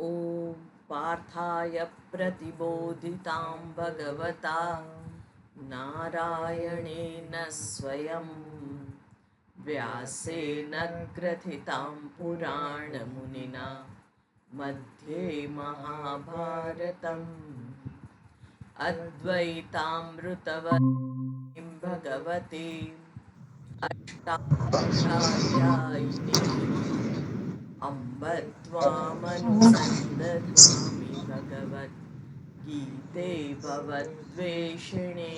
ॐ पार्थाय प्रतिबोधितां भगवता नारायणेन स्वयं व्यासेन ग्रथितां पुराणमुनिना मध्ये महाभारतम् अद्वैतामृतवर्णिं भगवतीम् अष्टादशाध्यायिनीम् अम्ब त्वामनुसन्दधामि भगवद्गीते भवद्वेषिणे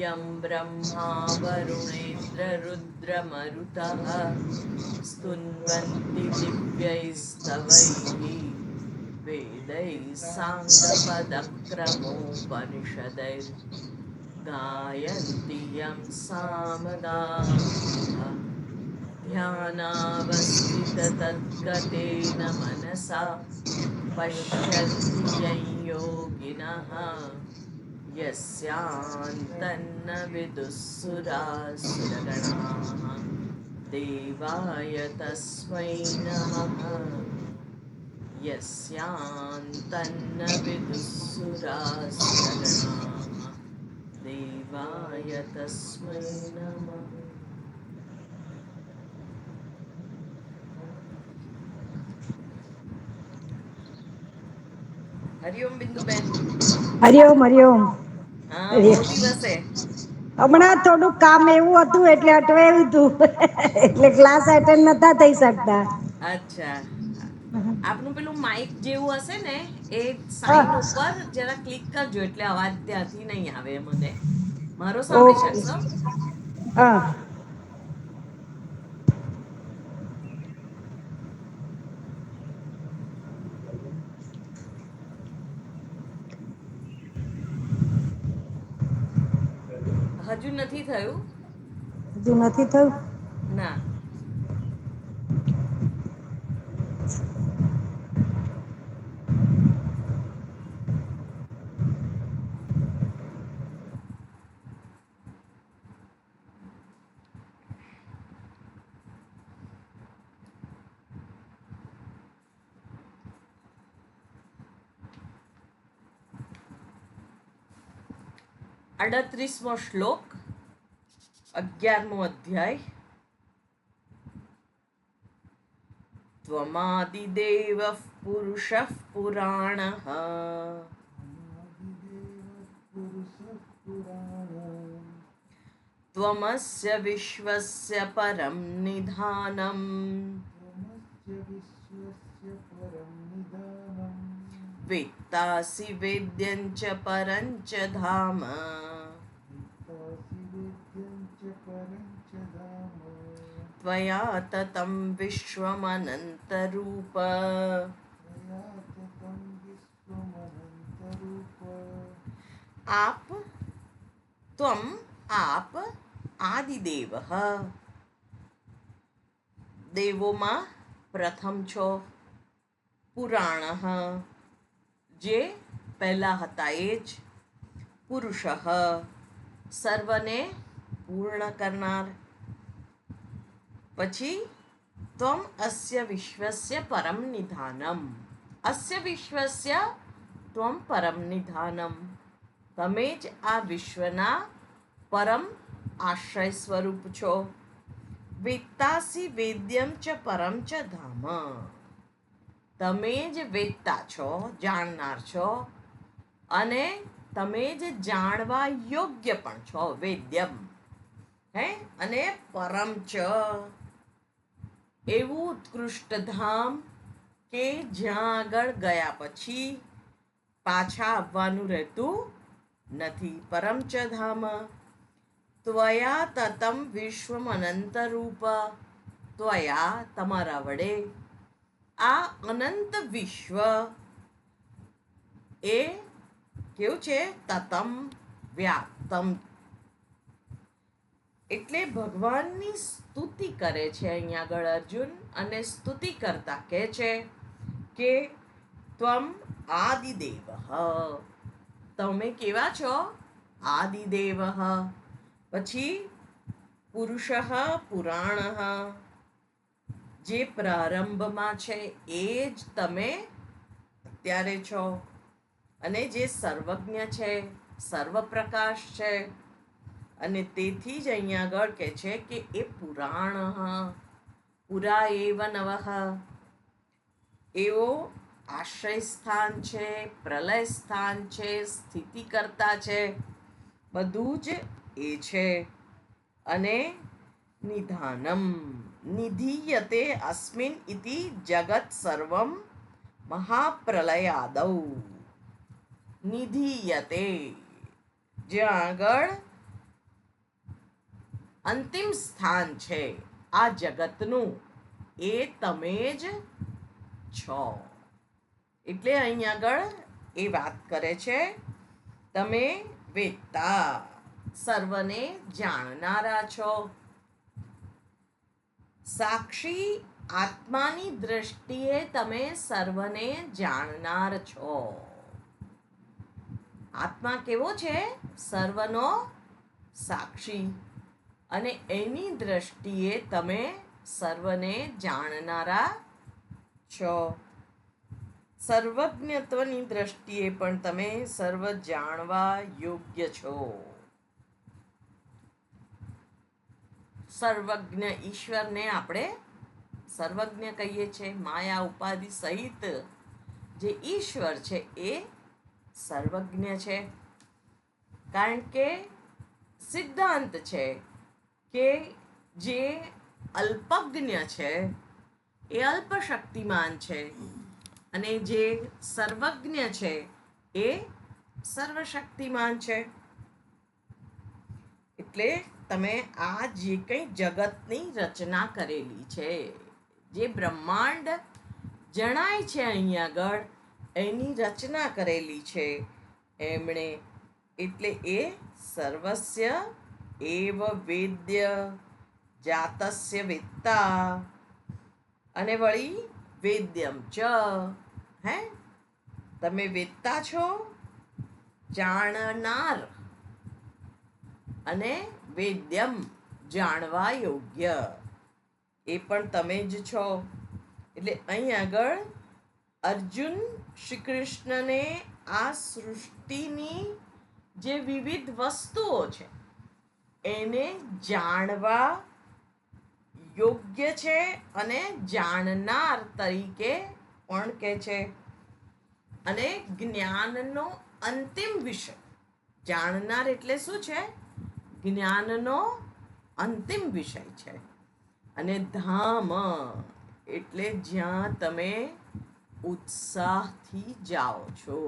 यं ब्रह्मा वरुणेन्द्ररुद्रमरुतः स्तुन्वन्ति दिव्यैस्तवैः वेदैः साङ्गपदक्रमोपनिषदैर्गायन्ति यं सामगाः ध्यानावस्थिततद्गतेन मनसा पश्यन्ति यं योगिनः यस्यान्तन्न विदुःसुरासुरगणाः देवाय तस्मै नमः यस्यान्तन्न विदुःसुरासुरगणाः देवाय तस्मै नमः। હરિઓમ બિંદુબેન. હરિઓમ હરિઓમ. હા, બહુ હરિઓમ. દિવસે. હમણાં થોડુંક કામ એવું હતું એટલે અટવાયું હતું એટલે ક્લાસ એટેન્ડ નતા થઈ શકતા. અચ્છા, આપનું પેલું માઇક જેવું હશે ને એ હા, સાઈન ઉપર જરા ક્લિક કરજો એટલે અવાજ ત્યાંથી નહીં આવે મને. મારો સાંભળી ઓકે. શકશો? હા, હજુ નથી થયું? હજુ નથી થયું. ના. અડત્રીસમો શ્લોક, 11મો અધ્યાય. ત્વમાદિદેવઃ પુરુષઃ પુરાણઃ ત્વમસ્ય વિશ્વસ્ય પરમ નિધાનમ વેત્તાસि વેદ્યં ચ પરં ચ ધામ ત્વયા તतं વિશ્વમનંતરૂપ આપ ત્વમ આપ આદિદેવઃ દેવોમાં પ્રથમ છો, પુરાણઃ જે પહેલા હતા એ જ, પુરુષઃ સર્વને પૂર્ણ કરનાર, પછી ત્વમ અસ્ય વિશ્વસ્ય પરમ નિધાનમ, અસ્ય વિશ્વસ્ય ત્વમ પરમ નિધાનમ, તમે જ આ વિશ્વના પરમ આશ્રય સ્વરૂપ છો. વેત્તાસી વેદ્યમ ચ પરમ ચ ધામ, તમે જ વેત્તા છો, જાણનાર છો, અને તમે જ જાણવા યોગ્ય પણ છો, વેદ્યમ હે, અને પરમ ચ એવું ઉત્કૃષ્ટ ધામ કે જ્યાં આગળ ગયા પછી પાછા આવવાનું રહેતું નથી. પરમ ચ ધામ ત્વયા તતમ વિશ્વમ અનંત રૂપ, ત્વયા તમારા વડે આ અનંત વિશ્વ એ કેવું છે? તતમ વ્યાપ્તમ, એટલે ભગવાનની સ્તુતિ કરે છે અહીંયા આગળ અર્જુન, અને સ્તુતિ કરતા કહે છે કે ત્વમ આદિદેવ, તમે કેવા છો? આદિદેવ. પછી પુરુષ પુરાણ, જે પ્રારંભમાં છે એ જ તમે અત્યારે છો. અને જે સર્વજ્ઞ છે, સર્વપ્રકાશ છે, અને તેથી જ અહીંયા આગળ કહે છે કે એ પુરાણ પુરા એવ નવઃ, એવો આશ્રય સ્થાન છે, પ્રલય સ્થાન છે, સ્થિતિ કરતા છે, બધું જ એ છે. અને નિધાનમ નિધીયતે અસ્મિન ઇતિ જગત સર્વમ મહાપ્રલયાદૌ. નિધીયતે, જ્યાં આગળ અંતિમ સ્થાન છે આ જગતનું, એ તમે જ છો. એટલે અહીં આગળ એ વાત કરે છે, તમે વેદતા, સર્વને જાણનારા છો. સાક્ષી આત્માની દ્રષ્ટિએ તમે સર્વને જાણનાર છો. આત્મા કેવો છે? સર્વનો સાક્ષી. અને એની દ્રષ્ટિએ તમે સર્વને જાણનારા છો. સર્વજ્ઞત્વની દ્રષ્ટિએ પણ તમે સર્વ જાણવા યોગ્ય છો. સર્વજ્ઞ ઈશ્વરને આપણે સર્વજ્ઞ કહીએ છીએ. માયા ઉપાધિ સહિત જે ઈશ્વર છે એ સર્વજ્ઞ છે. કારણ કે સિદ્ધાંત છે કે જે અલ્પજ્ઞ છે એ અલ્પ શક્તિમાન છે, અને જે સર્વજ્ઞ છે એ સર્વશક્તિમાન છે. એટલે તમે આ જે કંઈ જગતની રચના કરેલી છે, જે બ્રહ્માંડ જણાય છે અહીં આગળ, એની રચના કરેલી છે એમણે. એટલે એ સર્વસ્ય એવ વેદ્ય જાતસ્ય વેત્તા, અને વળી વેદ્યમ ચ, હે તમે વેત્તા છો, જાણનાર, અને વેદ્યમ જાણવા યોગ્ય, એ પણ તમે જ છો. એટલે અહીં આગળ અર્જુન શ્રી કૃષ્ણને આ સૃષ્ટિની જે વિવિધ વસ્તુઓ છે એને જાણવા યોગ્ય છે, અને જાણનાર તરીકે પણ કહે છે. અને જ્ઞાનનો અંતિમ વિષય, જાણનાર એટલે શું છે? જ્ઞાનનો અંતિમ વિષય છે. અને ધામ એટલે જ્યાં તમે ઉત્સાહથી જાઓ છો.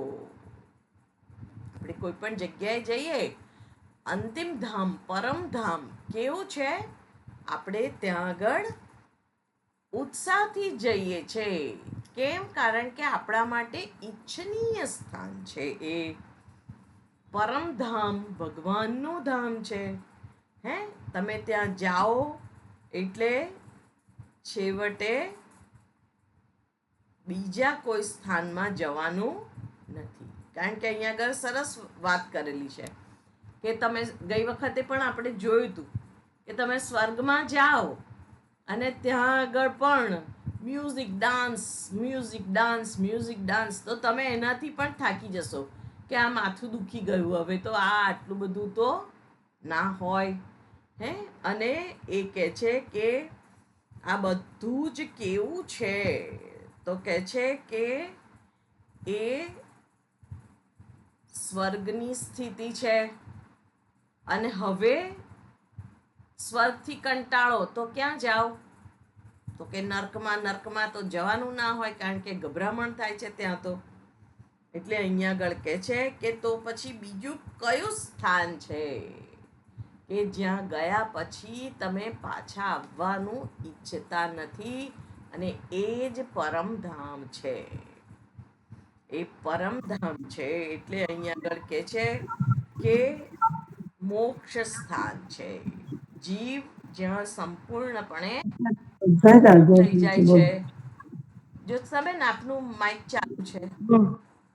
આપણે કોઈ પણ જગ્યાએ જઈએ, અંતિમ ધામ, પરમધામ કેવું છે? આપણે ત્યાં આગળ ઉત્સાહથી જઈએ છે. કેમ? કારણ કે આપણા માટે ઈચ્છનીય સ્થાન છે એ. પરમધામ ભગવાનનું ધામ છે. હે, તમે ત્યાં જાઓ એટલે છેવટે બીજા કોઈ સ્થાનમાં જવાનું નથી. કારણ કે અહીંયા આગળ સરસ વાત કરેલી છે કે તમે ગઈ વખતે પણ આપણે જોયું હતું કે તમે સ્વર્ગમાં જાઓ અને ત્યાં આગળ પણ music dance, music dance, music dance, તો તમે એનાથી પણ થાકી જશો કે આ માથું દુખી ગયું, હવે તો આ આટલું બધું તો ના હોય. હે, અને એ કહે છે કે આ બધું જ કેવું છે? તો કહે છે કે એ સ્વર્ગની સ્થિતિ છે. અને હવે સ્વર્ગથી કંટાળો તો ક્યાં જાઓ? તો કે નર્કમાં. નર્કમાં તો જવાનું ના હોય, કારણ કે ગભરામણ થાય છે ત્યાં તો. એટલે અહીંયા આગળ કહે છે કે તો પછી બીજું કયું સ્થાન છે કે જ્યાં ગયા પછી તમે પાછા આવવાનું ઈચ્છતા નથી? અને એ જ પરમધામ છે. એ પરમધામ છે. એટલે અહીંયા આગળ કહે છે કે મોક્ષ સ્થાન છે. જીવ જ્યાં સંપૂર્ણપણે થઈ જાય છે. જ્યોત્સનાબેન, આપનું માઇક ચાલુ છે,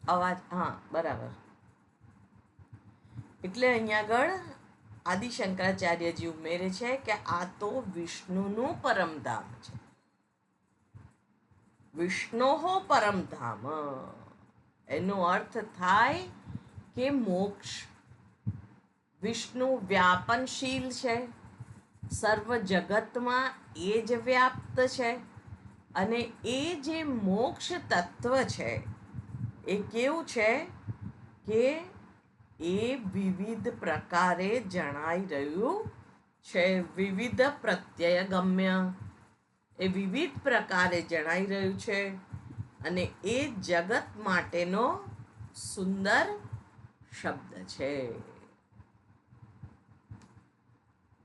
અવાજ, હા બરાબર. એટલે અહીંયા આગળ આદિશંકરાચાર્યજી ઉમેરે છે કે આ તો વિષ્ણુનું પરમધામ છે. વિષ્ણોહો પરમ ધામ, એનો અર્થ થાય કે મોક્ષ. વિષ્ણુ વ્યાપનશીલ છે, સર્વ જગતમાં એ જ વ્યાપ્ત છે. અને એ જે મોક્ષ તત્વ છે એ કેવું છે કે એ વિવિધ પ્રકારે જણાઈ રહ્યું છે. વિવિધ પ્રત્યય ગમ્ય, એ વિવિધ પ્રકારે જણાઈ રહ્યું છે. અને એ જગત માટેનો સુંદર શબ્દ છે.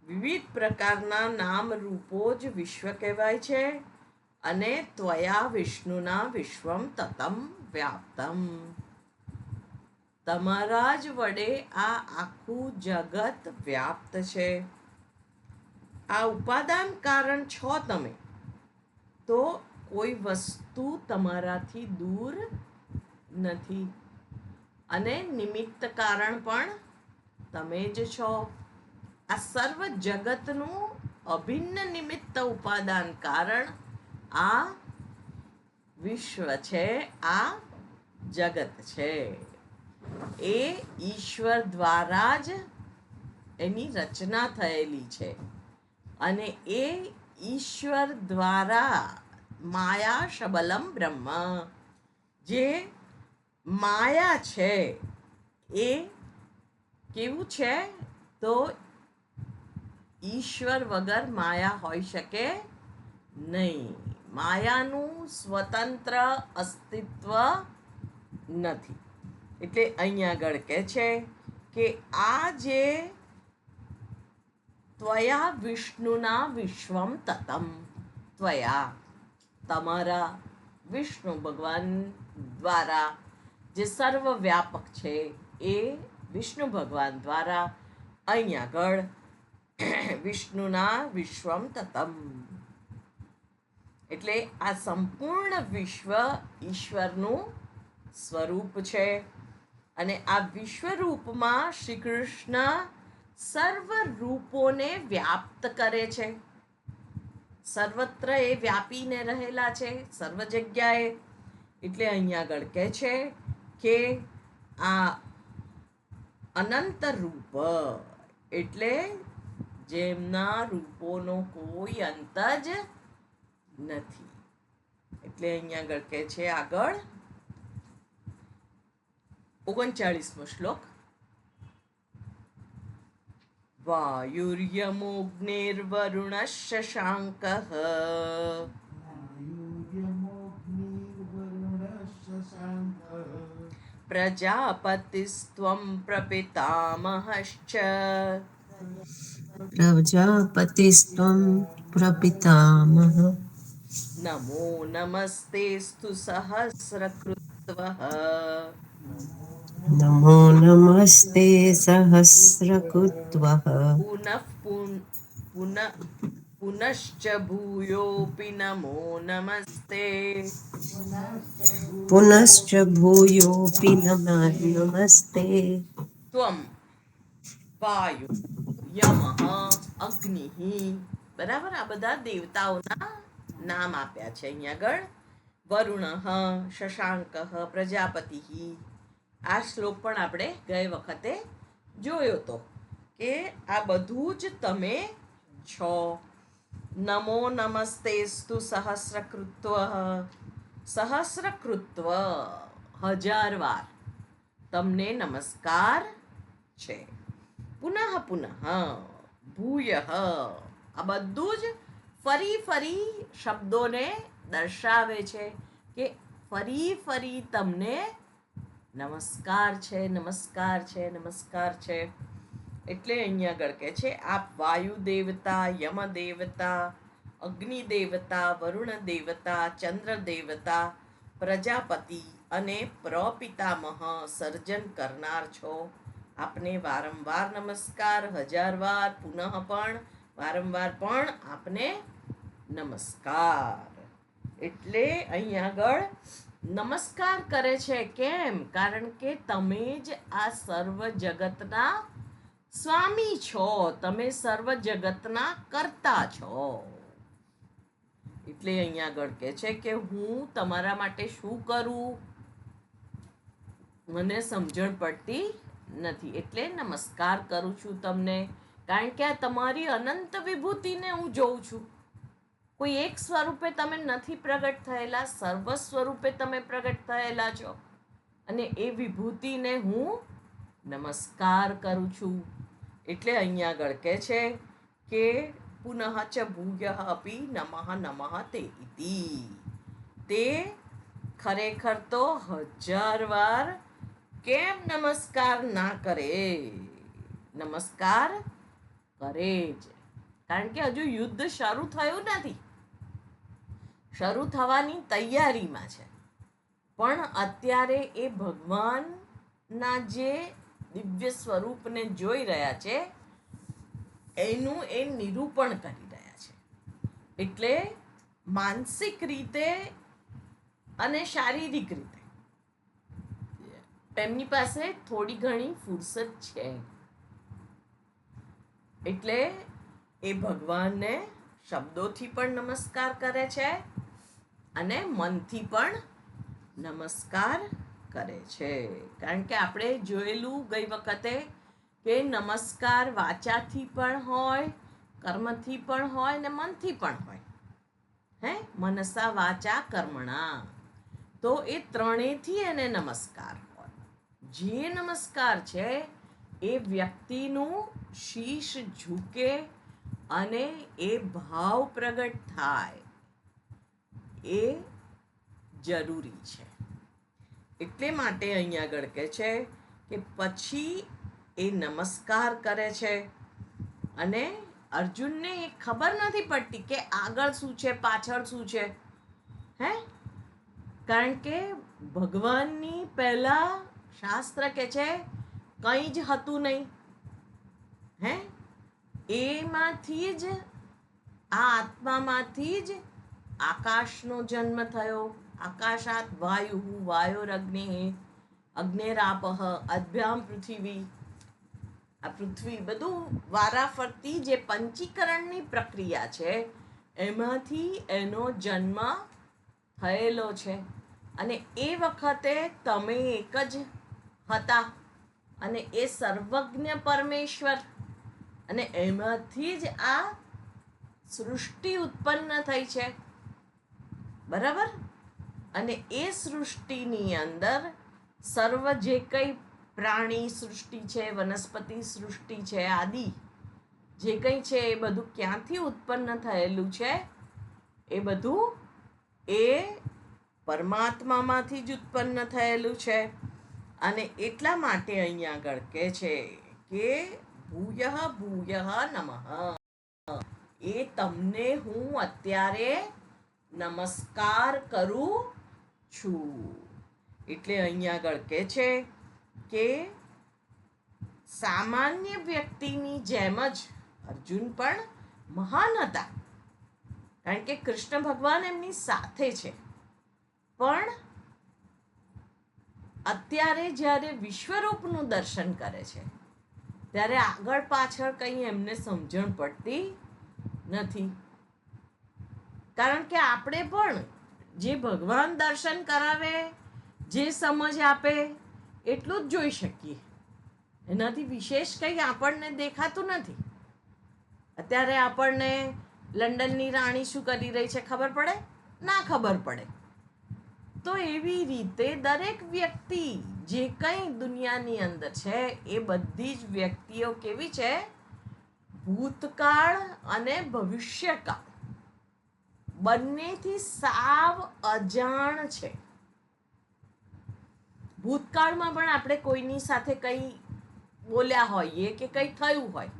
વિવિધ પ્રકારના નામ રૂપો જ વિશ્વ કહેવાય છે. અને ત્વયા વિષ્ણુના વિશ્વમ તતમ વ્યાપ્તમ, તમારા જ વડે આ આખું જગત વ્યાપ્ત છે. આ ઉપાદાન કારણ છો તમે, તો કોઈ વસ્તુ તમારાથી દૂર નથી. અને નિમિત્ત કારણ પણ તમે જ છો. આ સર્વ જગતનું અભિન્ન નિમિત્ત ઉપાદાન કારણ આ વિશ્વ છે, આ જગત છે. એ ઈશ્વર દ્વારા જ એની રચના થયેલી છે. અને એ ઈશ્વર દ્વારા માયા શબલમ બ્રહ્મ, જે માયા છે એ કેવું છે તો ઈશ્વર વગર માયા હોઈ શકે નહીં. માયાનું સ્વતંત્ર અસ્તિત્વ નથી. એટલે અહીંયા આગળ કહે છે કે આ જે ત્વયા વિષ્ણુના વિશ્વમ તતમ, ત્વયા તમારા વિષ્ણુ ભગવાન દ્વારા જે સર્વ વ્યાપક છે એ વિષ્ણુ ભગવાન દ્વારા અહીંયા આગળ વિષ્ણુના વિશ્વમ તતમ, એટલે આ સંપૂર્ણ વિશ્વ ઈશ્વરનું સ્વરૂપ છે. અને આ વિશ્વરૂપમાં શ્રી કૃષ્ણ સર્વ રૂપોને વ્યાપ્ત કરે છે. સર્વત્ર એ વ્યાપીને રહેલા છે, સર્વ જગ્યાએ. એટલે અહીંયા આગળ કહે છે કે આ અનંત રૂપ, એટલે જેમના રૂપોનો કોઈ અંત જ નથી. એટલે અહીંયા આગળ કહે છે, આગળ 39મો શ્લોક. વાયુર્યમોગ્નિર્વરુણઃ શશાંકઃ પ્રજાપતિસ્ત્વં પ્રપિતામહશ્ચ પ્રજાપતિસ્ત્વં પ્રપિતામહ નમો નમસ્તેસ્તુ સહસ્રકૃત્વઃ નમો નમસ્તે સહસ્રકૃત્વઃ પુનશ્ચ ભૂયોऽપि નમો નમસ્તે પુનશ્ચ ભૂયોऽપि નમસ્તે ત્વમ વાયુ યમઃ અગ્નિઃ. બરાબર, આ બધા દેવતાઓના નામ આપ્યા છે અહીંયા આગળ. વરુણઃ, શશાંકઃ, પ્રજાપતિઃ. આ શ્લોક પણ આપણે ગઈ વખતે જોયો તો કે આ બધું જ તમે છો. નમો નમસ્તેસ્તુ સહસ્રકૃત્વ, સહસ્રકૃત્વ 1000 વાર તમને નમસ્કાર છે. પુનઃ પુનઃ ભૂયઃ, આ બધું જ ફરી ફરી શબ્દોને દર્શાવે છે કે ફરી ફરી તમને નમસ્કાર છે, નમસ્કાર છે, નમસ્કાર છે. એટલે અહીંયા આગળ કહે છે આપ વાયુ દેવતા, યમ દેવતા, અગ્નિ દેવતા, વરુણ દેવતા, ચંદ્ર દેવતા, પ્રજાપતિ અને પ્રપિતામહ સર્જન કરનાર છો. આપને વારંવાર નમસ્કાર, 1000 વાર, પુનઃ પણ વારંવાર પણ આપને નમસ્કાર. એટલે અહીં આગળ નમસ્કાર કરે છે. કેમ? કારણ કે તમે જ આ સર્વ જગતના સ્વામી છો, તમે સર્વ જગતના કર્તા છો. એટલે અહીંયા આગળ કહે છે કે હું તમારા માટે શું કરું મને સમજણ પડતી નથી, એટલે નમસ્કાર કરું છું તમને, કારણ કે આ તમારી અનંત વિભૂતિને હું જોઉં છું. કોઈ એક સ્વરૂપે તમે નથી પ્રગટ થયેલા, સર્વ સ્વરૂપે તમે પ્રગટ થયેલા છો, અને એ વિભૂતિને હું નમસ્કાર કરું છું. એટલે અહીંયા આગળ કહે છે કે પુનઃ ચ ભૂયઃ અપી નમઃ નમઃ તે ઇતિ. તે ખરેખર તો 1000 વાર કેમ નમસ્કાર ના કરે? નમસ્કાર કરે જ, કારણ કે હજુ યુદ્ધ શરૂ થયું નથી, શરૂ થવાની તૈયારીમાં છે. પણ અત્યારે એ ભગવાનના જે દિવ્ય સ્વરૂપને જોઈ રહ્યા છે એનું એ નિરૂપણ કરી રહ્યા છે. એટલે માનસિક રીતે અને શારીરિક રીતે એમની પાસે થોડી ઘણી ફુરસત છે. એટલે એ ભગવાનને શબ્દોથી પણ નમસ્કાર કરે છે અને મનથી પણ નમસ્કાર કરે છે. કારણ કે આપણે જોયેલું ગઈ વખતે કે નમસ્કાર વાચાથી પણ હોય, કર્મથી પણ હોય ને મનથી પણ હોય. મનસા વાચા કર્મણા, તો એ ત્રણેયથી એને નમસ્કાર હોય. જે નમસ્કાર છે એ વ્યક્તિનું શીશ ઝૂકે અને એ ભાવ પ્રગટ થાય એ જરૂરી છે. એટલે માટે અહીંયા આગળ કહે છે કે પછી એ નમસ્કાર કરે છે અને અર્જુનને એ ખબર નથી પડતી કે આગળ શું છે પાછળ શું છે. કારણ કે ભગવાનની પહેલા શાસ્ત્ર કે છે કંઈ જ હતું નહીં. એમાંથી જ આ આત્મામાંથી જ આકાશનો જન્મ થયો. આકાશાત વાયુ વાયોરગ્નિ અગ્નેરાપહ અદ્ભ્યામ પૃથ્વી. આ પૃથ્વી બધું વારાફરતી જે પંચીકરણની પ્રક્રિયા છે એમાંથી એનો જન્મ થયેલો છે. અને એ વખતે તમે એક જ હતા અને એ સર્વજ્ઞ પરમેશ્વર, અને એમાંથી જ આ સૃષ્ટિ ઉત્પન્ન થઈ છે. બરાબર? અને એ સૃષ્ટિની અંદર સર્વ જે કંઈ પ્રાણી સૃષ્ટિ છે, વનસ્પતિ સૃષ્ટિ છે, આદિ જે કંઈ છે એ બધું ક્યાંથી ઉત્પન્ન થયેલું છે? એ બધું એ પરમાત્મામાંથી જ ઉત્પન્ન થયેલું છે. અને એટલા માટે અહીંયા આગળ કહે છે કે ભૂયઃ ભૂયઃ નમઃ, એ તમને હું અત્યારે નમસ્કાર કરું છું. એટલે અહીંયા આગળ કહે છે કે સામાન્ય વ્યક્તિની જેમ જ અર્જુન પણ મહાન હતા, કારણ કે કૃષ્ણ ભગવાન એમની સાથે છે. પણ અત્યારે જ્યારે વિશ્વરૂપનું દર્શન કરે છે ત્યારે આગળ પાછળ કંઈ એમને સમજણ પડતી નથી. કારણ કે આપણે પણ જે ભગવાન દર્શન કરાવે, જે સમજ આપે એટલું જ જોઈ શકીએ, એનાથી વિશેષ કંઈ આપણને દેખાતું નથી. અત્યારે આપણને લંડનની રાણી શું કરી રહી છે ખબર પડે? ના ખબર પડે. તો એવી રીતે દરેક વ્યક્તિ જે કંઈ દુનિયાની અંદર છે એ બધી જ વ્યક્તિઓ કેવી છે? ભૂતકાળ અને ભવિષ્યકાળ બંનેથી સાવ અજાણ છે. ભૂતકાળમાં પણ આપણે કોઈની સાથે કંઈ બોલ્યા હોઈએ કે કંઈ થયું હોય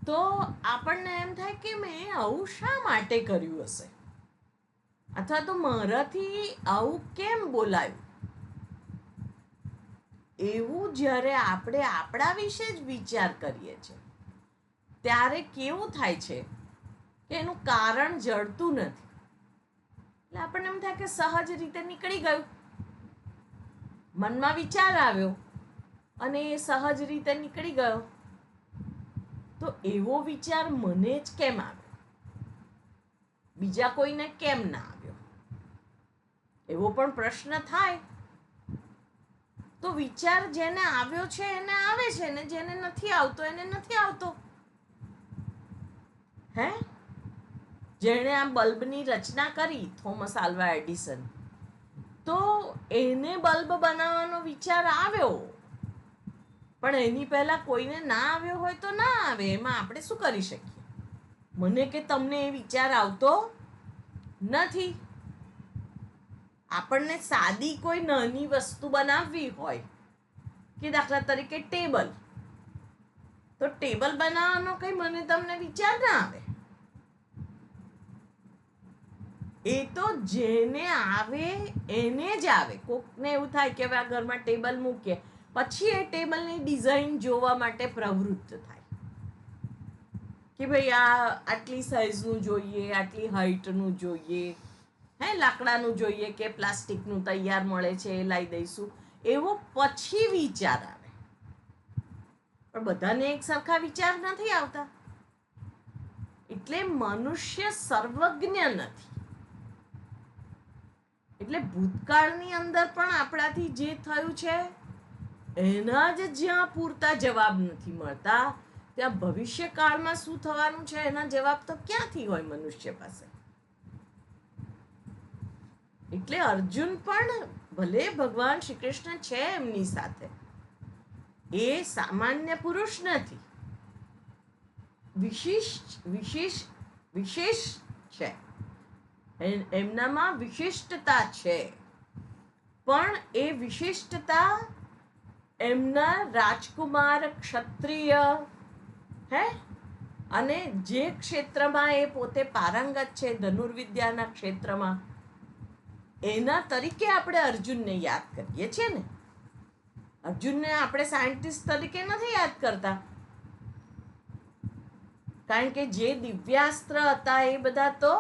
તો આપણને એમ થાય કે મેં આવું શા માટે કર્યું હશે, અથવા તો મારાથી આવું કેમ બોલાયું. એવું જ્યારે આપણે આપણા વિશે જ વિચાર કરીએ છીએ ત્યારે કેવું થાય છે કે એનું કારણ જડતું નથી. એટલે આપણને એમ થાય કે સહજ રીતે નીકળી ગયું, મનમાં વિચાર આવ્યો અને એ સહજ રીતે નીકળી ગયો. તો એવો વિચાર મને જ કેમ આવ્યો? બીજા કોઈને કેમ ના આવ્યો? એવો પણ પ્રશ્ન થાય. તો વિચાર જેને આવ્યો છે એને આવે છે, ને જેને નથી આવતો એને નથી આવતો. હે, જેણે આ બલ્બની રચના કરી, થોમસ આલ્વા એડિસન, તો એને બલ્બ બનાવવાનો વિચાર આવ્યો, પણ એની પહેલા કોઈને ના આવ્યો હોય તો ના આવે, એમાં આપણે શું કરી શકીએ? મને કે તમને એ વિચાર આવતો નથી. આપણને સાદી કોઈ નાની વસ્તુ બનાવવી હોય, કે દાખલા તરીકે ટેબલ, તો ટેબલ બનાવવાનો કઈ મને તમને વિચાર ના આવે. એ તો જેને આવે એને જ આવે. કોકને એવું થાય કે હવે આ ઘરમાં ટેબલ મૂકીએ, પછી એ ટેબલની ડિઝાઇન જોવા માટે પ્રવૃત્ત થાય કે ભાઈ આ આટલી સાઈઝનું જોઈએ, આટલી હાઈટનું જોઈએ, હે લાકડાનું જોઈએ કે પ્લાસ્ટિકનું તૈયાર મળે છે એ લાવી દઈશું, એવો પછી વિચાર આવે. પણ બધાને એક સરખા વિચાર નથી આવતા. એટલે મનુષ્ય સર્વજ્ઞ નથી. એટલે ભૂતકાળની અંદર પણ આપણાથી જે થયું છે એના જ જ્યાં પૂરતા જવાબ નથી મળતા, ત્યાં ભવિષ્યકાળમાં શું થવાનું છે એના જવાબ તો ક્યાંથી હોય મનુષ્ય પાસે? એટલે અર્જુન પણ ભલે ભગવાન શ્રી કૃષ્ણ છે એમની સાથે, એ સામાન્ય પુરુષ નથી, વિશેષ છે, એમનામાં વિશિષ્ટતા છે. પણ એ વિશિષ્ટતા એમના રાજકુમાર, ક્ષત્રિય, હે, અને જે ક્ષેત્રમાં એ પોતે પારંગત છે, ધનુર્વિદ્યાના ક્ષેત્રમાં, એના તરીકે આપણે અર્જુનને યાદ કરીએ છીએ ને. અર્જુનને આપણે સાયન્ટિસ્ટ તરીકે નથી યાદ કરતા, કારણ કે જે દિવ્યાસ્ત્ર હતા એ બધા તો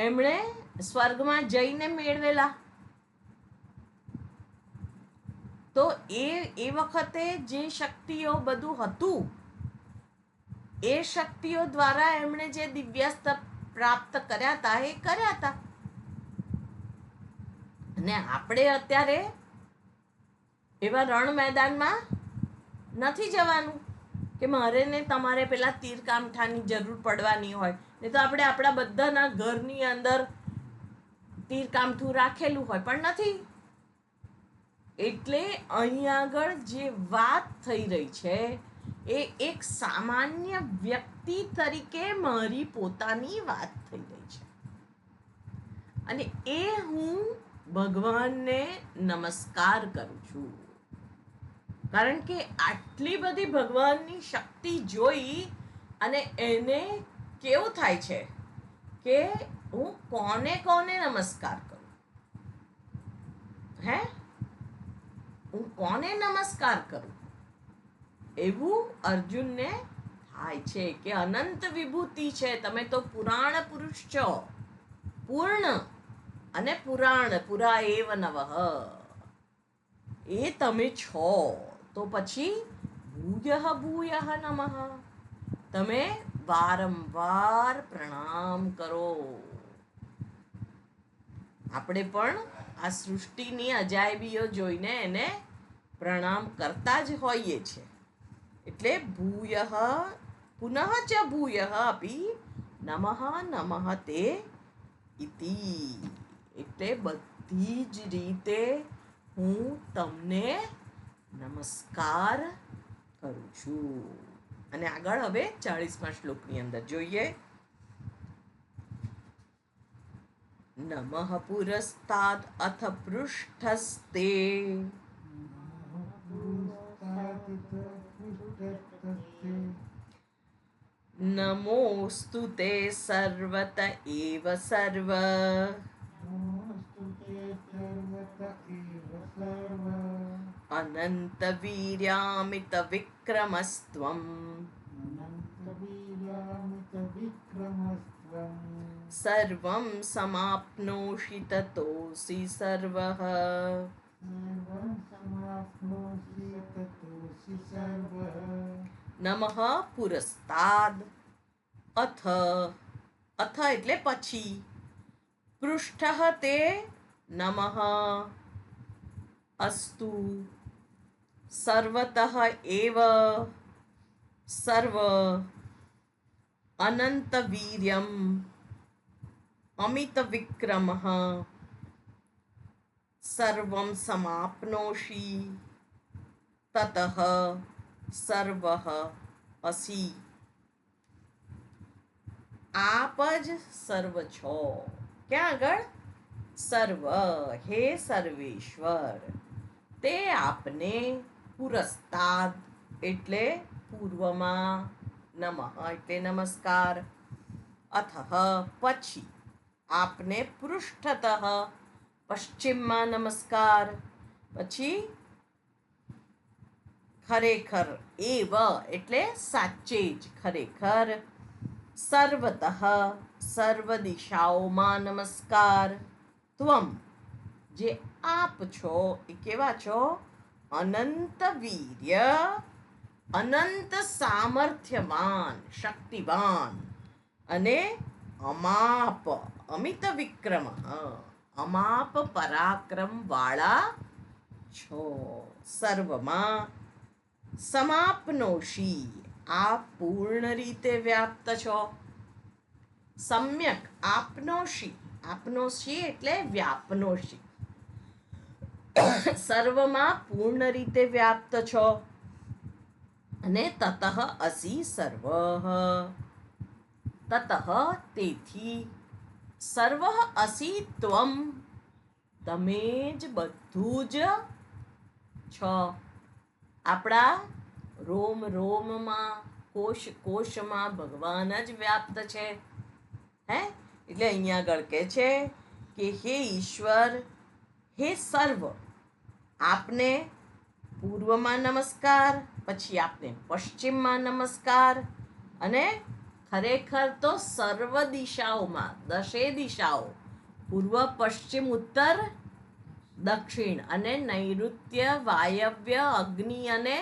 એમણે સ્વર્ગમાં જઈને મેળવેલા. તો એ વખતે જે શક્તિઓ બધું હતું, એ શક્તિઓ દ્વારા એમણે જે દિવ્યાસ્ત્ર પ્રાપ્ત કર્યા હતા એ કર્યા હતા. અને આપણે અત્યારે એવા રણ મેદાનમાં નથી જવાનું કે મારે ને તમારે પેલા તીર કામઠાની જરૂર પડવાની હોય, ને તો આપણે આપણા બધાના ઘરની અંદર તીર કામઠું રાખેલું હોય, પણ નથી. એટલે અહીં આગળ જે વાત થઈ રહી છે એ એક સામાન્ય વ્યક્તિ તરીકે મારી પોતાની વાત થઈ રહી છે. અને એ હું ભગવાનને નમસ્કાર કરું છું, કારણ કે આટલી બધી ભગવાનની શક્તિ જોઈ અને એને કેવું થાય છે કે હું કોને કોને નમસ્કાર કરું? હે, હું કોને નમસ્કાર કરું? એવું અર્જુનને થાય છે કે અનંત વિભૂતિ છે, તમે તો પુરાણ પુરુષ છો, પૂર્ણ અને પુરાણ, પુરા એવ નવઃ, એ તમે છો. તો પછી ભૂયઃ ભૂયઃ નમઃ, તમે વારંવાર પ્રણામ કરો. આપણે પણ આ સૃષ્ટિની અજાયબીઓ જોઈને એને પ્રણામ કરતા જ હોઈએ છીએ. એટલે ભૂયઃ પુનઃ ચ ભૂયઃ અપી નમઃ નમઃ તે ઇતિ. એટલે બધી જ રીતે હું તમને નમસ્કાર કરું છું. અને આગળ હવે 40મા શ્લોકની અંદર જોઈએ. નમઃ પુરસ્તાદ અથ પૃષ્ઠસ્તે નમોસ્તુ તે સર્વત એવ સર્વ અનંત વીર્યામિત વિક્રમસ્ત્વં સર્વં સમાપ્નોષિ તતોસી સર્વઃ. નમઃ પુરસ્તાદ અથ અથ એટલે પછી, પૃષ્ઠ તે નમઃ અસ્તુ, સર્વતઃ એવ સર્વ, અનંત વીર્યમ અમિત વિક્રમઃ સર્વં સમાપ્નોષિ તતઃ સર્વઃ અસી. આપ જ સર્વ છો. ક્યાં આગળ? સર્વ, હે સર્વેશ્વર, તે આપને પુરસ્તાદ એટલે પૂર્વમાં, નમઃ એટલે નમસ્કાર, અથ પછી, આપને પૃષ્ઠતઃ પશ્ચિમમાં નમસ્કાર, પછી ખરેખર, એવ એટલે સાચે જ, ખરેખર, સર્વતઃ સર્વ દિશાઓમાં નમસ્કાર, ત્વમ જે આપ છો એ કેવા છો? અનંત વીર્ય, અનંત સામર્થ્યવાન, શક્તિવાન, અને અમાપ અમિત વિક્રમ, અમાપ પરાક્રમ વાળા છો. સર્વમાં સમાપ્નોષી, આપ પૂર્ણ રીતે વ્યાપ્ત છો. સમ્યક આપનોષી, આપનોષી એટલે વ્યાપનોષી, સર્વમાં પૂર્ણ રીતે વ્યાપ્ત છો. અને તતઃ અસી સર્વ, તતઃ તેથી, સર્વ અસી ત્વમ તમે જ બધું જ છો. આપણા રોમ રોમમાં, કોષ કોષમાં ભગવાન જ વ્યાપ્ત છે. હે એટલે અહીંયા આગળ કહે છે કે હે ઈશ્વર, હે સર્વ, આપને પૂર્વમાં નમસ્કાર, પછી આપને પશ્ચિમમાં નમસ્કાર, અને ખરેખર તો સર્વ દિશાઓમાં, દશે દિશાઓ, પૂર્વ પશ્ચિમ ઉત્તર દક્ષિણ, અને નૈઋત્ય વાયવ્ય અગ્નિ અને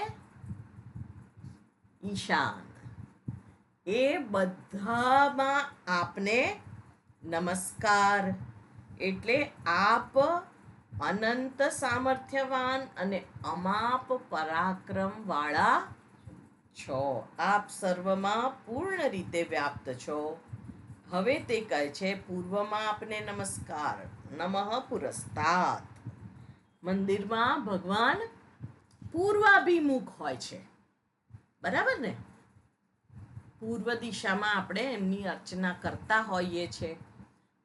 ઈશાન, એ બધામાં આપને નમસ્કાર. એટલે આપ અનંત સામર્થ્યવાન અને અમાપ પરાક્રમ વાળા છો. આપ સર્વમાં પૂર્ણ રીતે વ્યાપ્ત છો. હવે તે કહે છે પૂર્વમાં આપને નમસ્કાર, નમઃ પુરસ્તાત. મંદિરમાં ભગવાન પૂર્વાભિમુખ હોય છે, બરાબર ને? પૂર્વ દિશામાં આપણે એમની અર્ચના કરતા હોઈએ છીએ,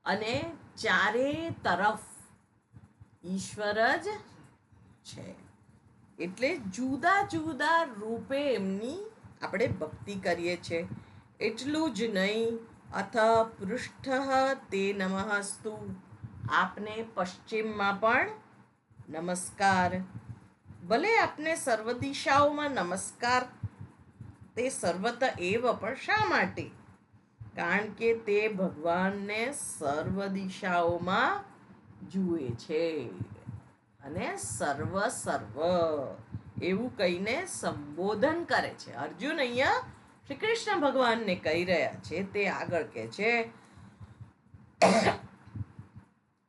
અને ચારે તરફ ઈશ્વર જ છે. એટલે જુદા જુદા રૂપે એમની આપણે ભક્તિ કરીએ છીએ. એટલું જ નહીં, અથ પૃષ્ઠ તે નમઃસ્તુ, આપને પશ્ચિમમાં પણ નમસ્કાર. ભલે આપને સર્વ દિશાઓમાં નમસ્કાર, તે સર્વત એવ, પણ શા માટે? કારણ કે તે ભગવાનને સર્વ દિશાઓમાં જુએ છે, અને સર્વ સર્વ એવું કહીને સંબોધન કરે છે. અર્જુન અહીંયા શ્રી કૃષ્ણ ભગવાનને કહી રહ્યા છે. તે આગળ કહે છે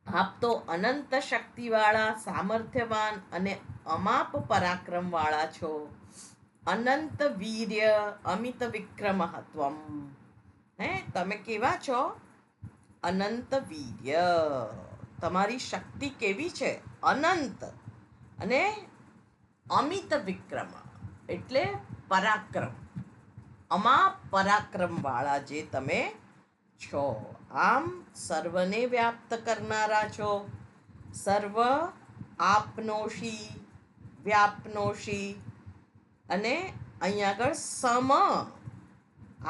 આપ તો અનંત શક્તિવાળા, સામર્થ્યવાન અને અમાપ પરાક્રમ વાળા છો. અનંત વીર્ય અમિત વિક્રમ ત્વમ, હે તમે કેવા છો? અનંત વીર્ય, તમારી શક્તિ કેવી છે? અનંત. અને અમિત વિક્રમ એટલે પરાક્રમ, અમાપ પરાક્રમ વાળા જે તમે છો. આમ સર્વને વ્યાપ્ત કરનારા છો. સર્વ આપનોષી, વ્યાપનોષી, અને અહીંયા આગળ સમ,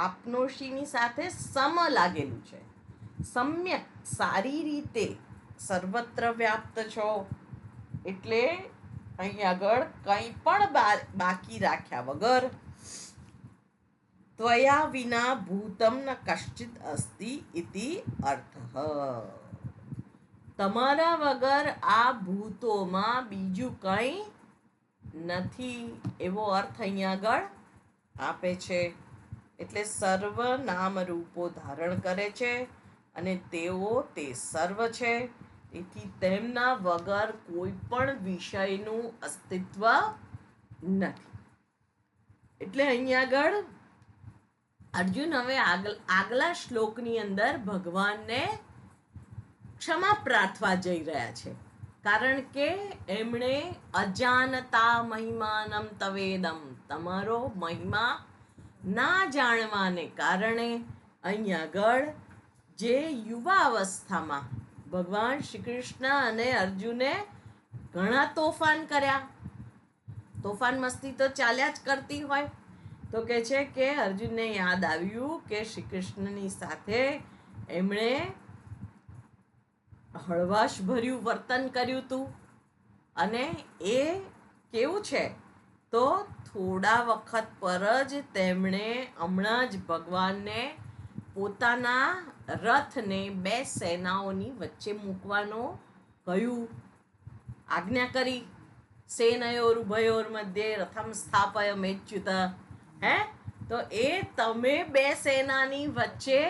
આપનોષીની સાથે સમ લાગેલું છે. સમ્યક, સારી રીતે સર્વત્ર વ્યાપ્ત છો. એટલે અહીં આગળ કંઈ પણ બાકી રાખ્યા વગર, ત્વયા વિના ભૂતમ ન કશ્ચિત અસ્તિ ઇતિ અર્થ. તમારા વગર આ ભૂતોમાં બીજું કંઈ નથી, એવો અર્થ અહીંયા આગળ આપે છે. એટલે સર્વ નામ રૂપો ધારણ કરે છે અને તેઓ તે સર્વ છે. તેથી તેમના વગર કોઈ પણ વિષયનું અસ્તિત્વ નથી. એટલે અહીંયા આગળ અર્જુન હવે આગલા શ્લોકની અંદર ભગવાનને ક્ષમા પ્રાર્થવા જઈ રહ્યા છે, કારણ કે એમણે અજાનતા મહિમાનમ તવેદમ, તમારો મહિમા ના જાણવાને કારણે અહીંયા આગળ જે યુવા અવસ્થામાં ભગવાન શ્રી કૃષ્ણ અને અર્જુને ઘણા તોફાન કર્યા. તોફાન મસ્તી તો ચાલ્યા જ કરતી હોય. તો કે છે કે અર્જુનને યાદ આવ્યું કે શ્રી કૃષ્ણની સાથે એમણે હળવાશ ભર્યું વર્તન કર્યું હતું, અને એ કેવું છે તો થોડા વખત પર જ તેમણે હમણાં જ ભગવાનને પોતાના રથને બે સેનાઓની વચ્ચે મૂકવાનો કહ્યું, આજ્ઞા કરી. સેનયોર ઉભયોર મધ્યે રથમ સ્થાપય મેચ્યુત. હે, તો એ તમે બે સેનાની વચ્ચે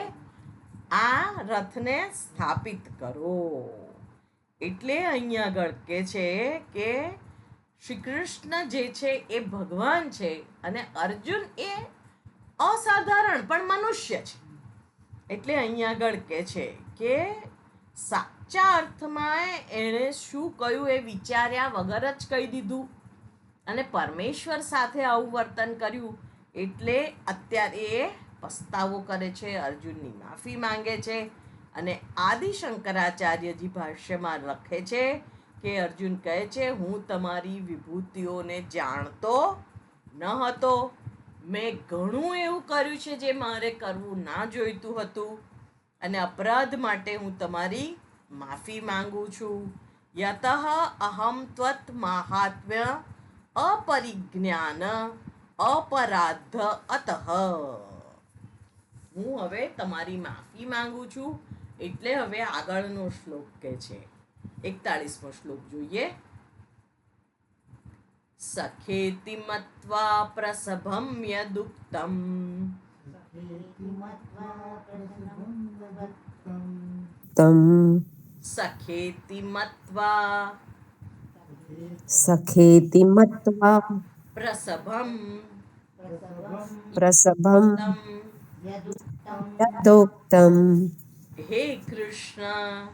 આ રથને સ્થાપિત કરો. એટલે અહીંયા આગળ કે છે કે શ્રી કૃષ્ણ જે છે એ ભગવાન છે અને અર્જુન એ અસાધારણ પણ મનુષ્ય છે. એટલે અહીંયા આગળ કે છે કે સાચા અર્થમાં એણે શું કહ્યું એ વિચાર્યા વગર જ કહી દીધું, અને પરમેશ્વર સાથે આવું વર્તન કર્યું. એટલે અત્યારે એ પસ્તાવો કરે છે, અર્જુનની માફી માંગે છે. અને આદિ શંકરાચાર્યજી ભાષ્યમાં લખે છે કે અર્જુન કહે છે, હું તમારી વિભૂતિઓને જાણતો ન હતો. મેં ઘણું એવું કર્યું છે જે મારે કરવું ના જોઈતું હતું, અને અપરાધ માટે હું તમારી માફી માંગુ છું. યતઃ અહમ ત્વત માહાત્મ્ય અપરિજ્ઞાન અપરાધ અતઃ. હું હવે તમારી માફી માંગુ છું. એટલે હવે આગળનો શ્લોક કે છે 41મો શ્લોક જોઈએ. સખેતિ મત્વા પ્રસભમ યદુક્તમ તમ સખેતિ મત્વા સખેતિ મત્વા પ્રસભમ પ્રસભમ તમ. યદોક્તમ હે કૃષ્ણ,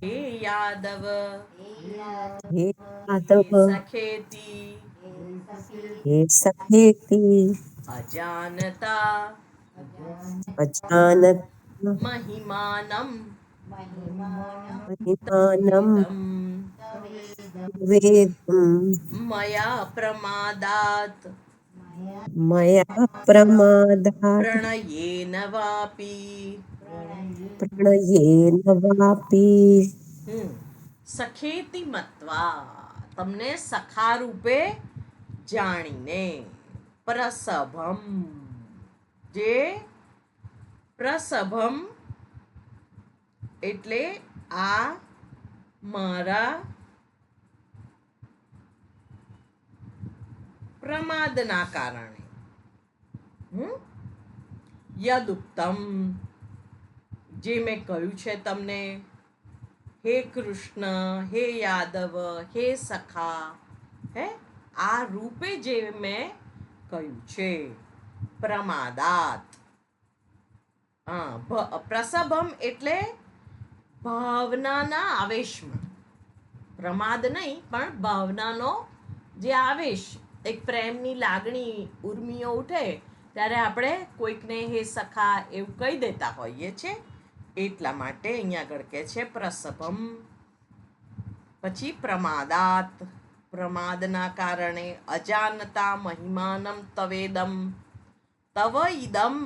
હે યાદવ, હે હે યાદવ સખેતિ હે સખેતિ અજાનતા અજાનત મહિમાનમ મહિમાનમ તમ વેદમ મયા પ્રમાદાત મયા પ્રમાદાત પ્રણયેન વાપી. પ્રણયેન વાપી. સખેતિ મત્વા, તમને સખા રૂપે જાણીને. પ્રસભમ, જે પ્રસભમ એટલે આ મારા પ્રમાદના કારણે. યદુક્તમ, જે મેં કહ્યું છે તમને. હે કૃષ્ણ, હે યાદવ, હે સખા, હે આ રૂપે જે મેં કહ્યું છે. પ્રમાદાત, પ્રસભમ એટલે ભાવનાના આવેશમાં. પ્રમાદ નહીં પણ ભાવનાનો જે આવેશ, એક પ્રેમની લાગણી ઉર્મિઓ ઉઠે ત્યારે આપણે કોઈકને હે સખા એવું કહી દેતા હોઈએ છે. એટલા માટે અહીંયા આગળ કહે છે પ્રસભમ. પછી પ્રમાદાત, પ્રમાદના કારણે. અજાનતા મહિમાનમ તવેદમ, તવ ઇદમ,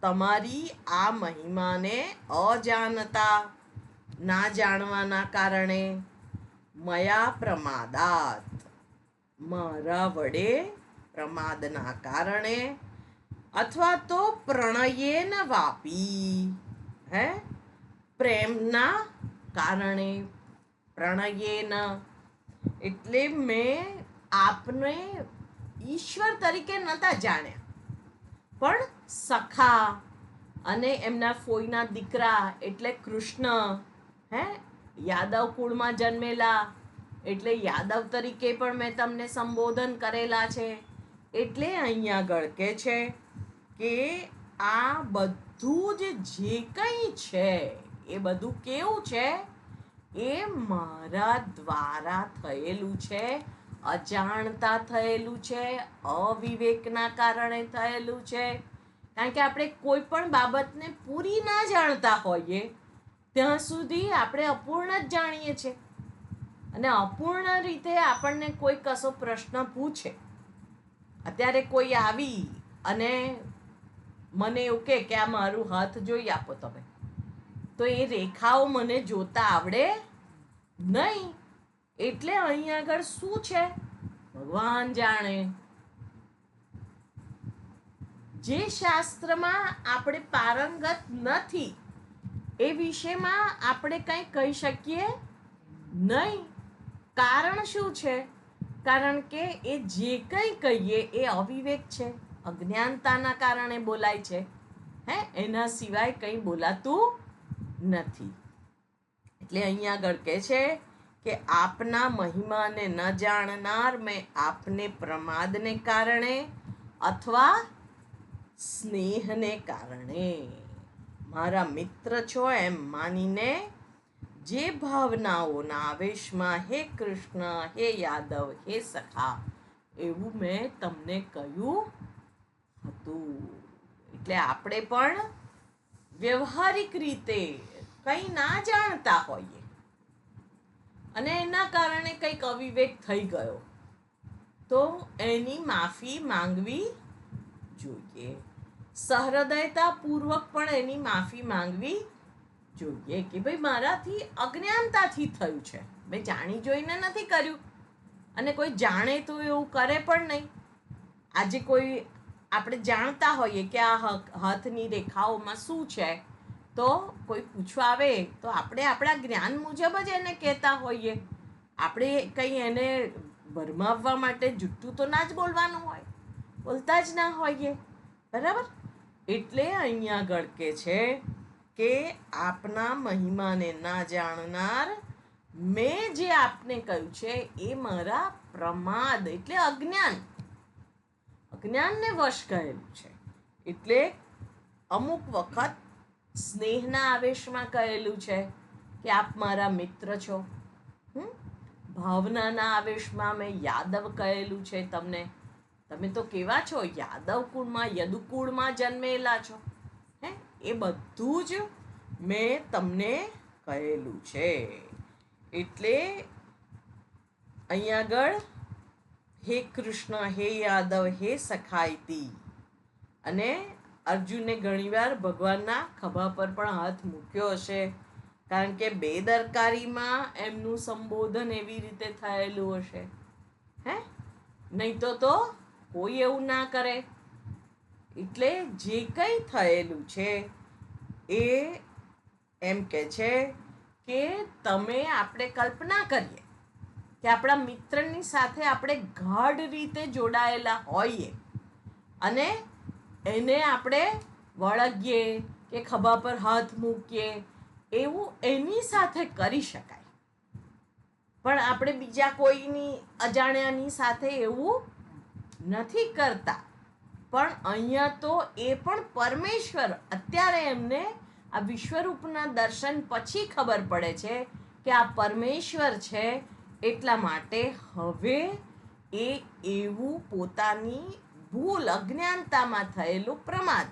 તમારી આ મહિમાને અજાનતા ના જાણવાના કારણે. મયા પ્રમાદાત, મારા વડે પ્રમાદના કારણે. અથવા તો પ્રણયેન વાપી, હે પ્રેમના કારણે. પ્રણયેન એટલે મેં આપને ઈશ્વર તરીકે નહોતા જાણ્યા, પણ સખા અને એમના ફોઈના દીકરા એટલે કૃષ્ણ, હે, યાદવ કુળમાં જન્મેલા એટલે યાદવ તરીકે પણ મેં તમને સંબોધન કરેલા છે. એટલે અહીંયા આગળ કે છે કે આ બધું જે કંઈ છે એ બધું કેવું છે? એ મારા દ્વારા થયેલું છે, અજાણતા થયેલું છે, અવિવેકના કારણે થયેલું છે. કારણ કે આપણે કોઈ પણ બાબતને પૂરી ના જાણતા હોઈએ ત્યાં સુધી આપણે અપૂર્ણ જ જાણીએ છીએ. અને અપૂર્ણ રીતે આપણને કોઈ કશો પ્રશ્ન પૂછે, અત્યારે કોઈ આવી અને મને એવું કે આ મારું હાથ જોઈ આપો તમે, તો એ રેખાઓ મને જોતા આવડે નહીં. એટલે અહીં આગળ શું છે? ભગવાન જાણે. જે શાસ્ત્રમાં આપણે પારંગત નથી એ વિષયમાં આપણે કંઈ કહી શકીએ નહીં. કારણ શું છે? કારણ કે એ જે કંઈ કહીએ એ અવિવેક છે, અજ્ઞાનતાના કારણે બોલાય છે. હે, એના સિવાય કંઈ બોલાતું નથી. એટલે અહીંયા આગળ કહે છે કે આપના મહિમાને ન જાણનાર મેં આપને પ્રમાદને કારણે અથવા સ્નેહને કારણે મારા મિત્ર છો એમ માનીને જે ભાવનાઓના આવેશમાં હે કૃષ્ણ, હે યાદવ, હે સખા, એવું મેં તમને કહ્યું હતું. એટલે આપણે પણ વ્યવહારિક રીતે કંઈ ના જાણતા હોઈએ અને એના કારણે કંઈક અવિવેક થઈ ગયો તો એની માફી માંગવી જોઈએ. સહૃદયતા પૂર્વક પણ એની માફી માંગવી જોઈએ કે ભાઈ મારાથી અજ્ઞાનતાથી થયું છે, મેં જાણી જોઈને નથી કર્યું. અને કોઈ જાણે તો એવું કરે પણ નહીં. આજે કોઈ આપણે જાણતા હોઈએ કે આ હાથની રેખાઓમાં શું છે, તો કોઈ પૂછવા આવે તો આપણે આપણા જ્ઞાન મુજબ જ એને કહેતા હોઈએ. આપણે કંઈ એને ભરમાવવા માટે જુઠ્ઠું તો ના જ બોલવાનું હોય, બોલતા જ ના હોઈએ. બરાબર? એટલે અહીંયા આગળ કે છે કે આપના મહિમાને ના જાણનાર મેં જે આપને કહ્યું છે એ મારા પ્રમાદ એટલે અજ્ઞાનને વશ કહેલું છે. એટલે અમુક વખત સ્નેહના આવેશમાં કહેલું છે કે આપ મારા મિત્ર છો. ભાવનાના આવેશમાં મેં યાદવ કહેલું છે તમને. તમે તો કેવા છો? યાદવ કુળમાં, યદુકુળમાં જન્મેલા છો. હે, એ બધું જ મેં તમને કહેલું છે. એટલે અહીંયા આગળ હે કૃષ્ણ, હે યાદવ, હે સખાઈતી, અને અર્જુને ઘણીવાર ભગવાનના ખભા પર પણ હાથ મૂક્યો હશે. કારણ કે બેદરકારીમાં એમનું સંબોધન એવી રીતે થયેલું હશે. હે, નહીં તો કોઈ એવું ના કરે. એટલે જે કંઈ થયેલું છે એ એમ કે છે કે તમે આપણે કલ્પના કરીએ કે આપણા મિત્રની સાથે આપણે ગાઢ રીતે જોડાયેલા હોઈએ અને એને આપણે વળગીએ કે ખભા પર હાથ મૂકીએ, એવું એની સાથે કરી શકાય. પણ આપણે બીજા કોઈની અજાણ્યાની સાથે એવું નથી કરતા. પણ અહીંયા તો એ પણ પરમેશ્વર, અત્યારે એમને આ વિશ્વરૂપના દર્શન પછી ખબર પડે છે કે આ પરમેશ્વર છે. એટલા માટે હવે એ એવું પોતાની ભૂલ, અજ્ઞાનતામાં થયેલું પ્રમાદ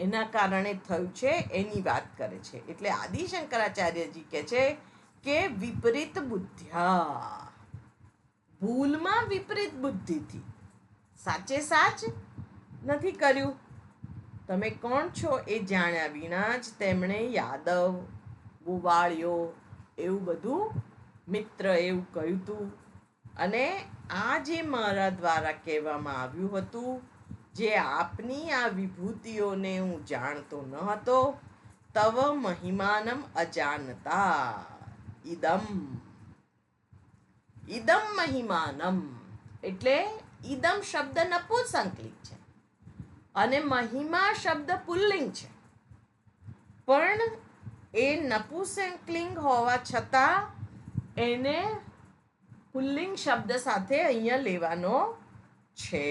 એના કારણે થયું છે એની વાત કરે છે. એટલે આદિ શંકરાચાર્યજી કહે છે કે વિપરીત બુદ્ધ્યા, ભૂલમાં વિપરીત બુદ્ધિથી, સાચે સાચ નથી કર્યું. તમે કોણ છો એ જાણ્યા વિના જ તેમણે યાદવ, ગોવાળિયો એવું બધું મિત્ર એવું કહ્યું હતું. અને આ જે મારા દ્વારા કહેવામાં આવ્યું હતું, જે આપની આ વિભૂતિઓને હું જાણતો ન હતો, તવ મહિમાનમ અજાનતા ઇદમ મહિમાનમ, એટલે ઇદમ શબ્દ નપુંસકલિંગ છે અને મહિમા શબ્દ પુલ્લિંગ છે, પણ એ નપુંસકલિંગ હોવા છતાં એને પુલ્લિંગ શબ્દ સાથે અહીંયા લેવાનો છે,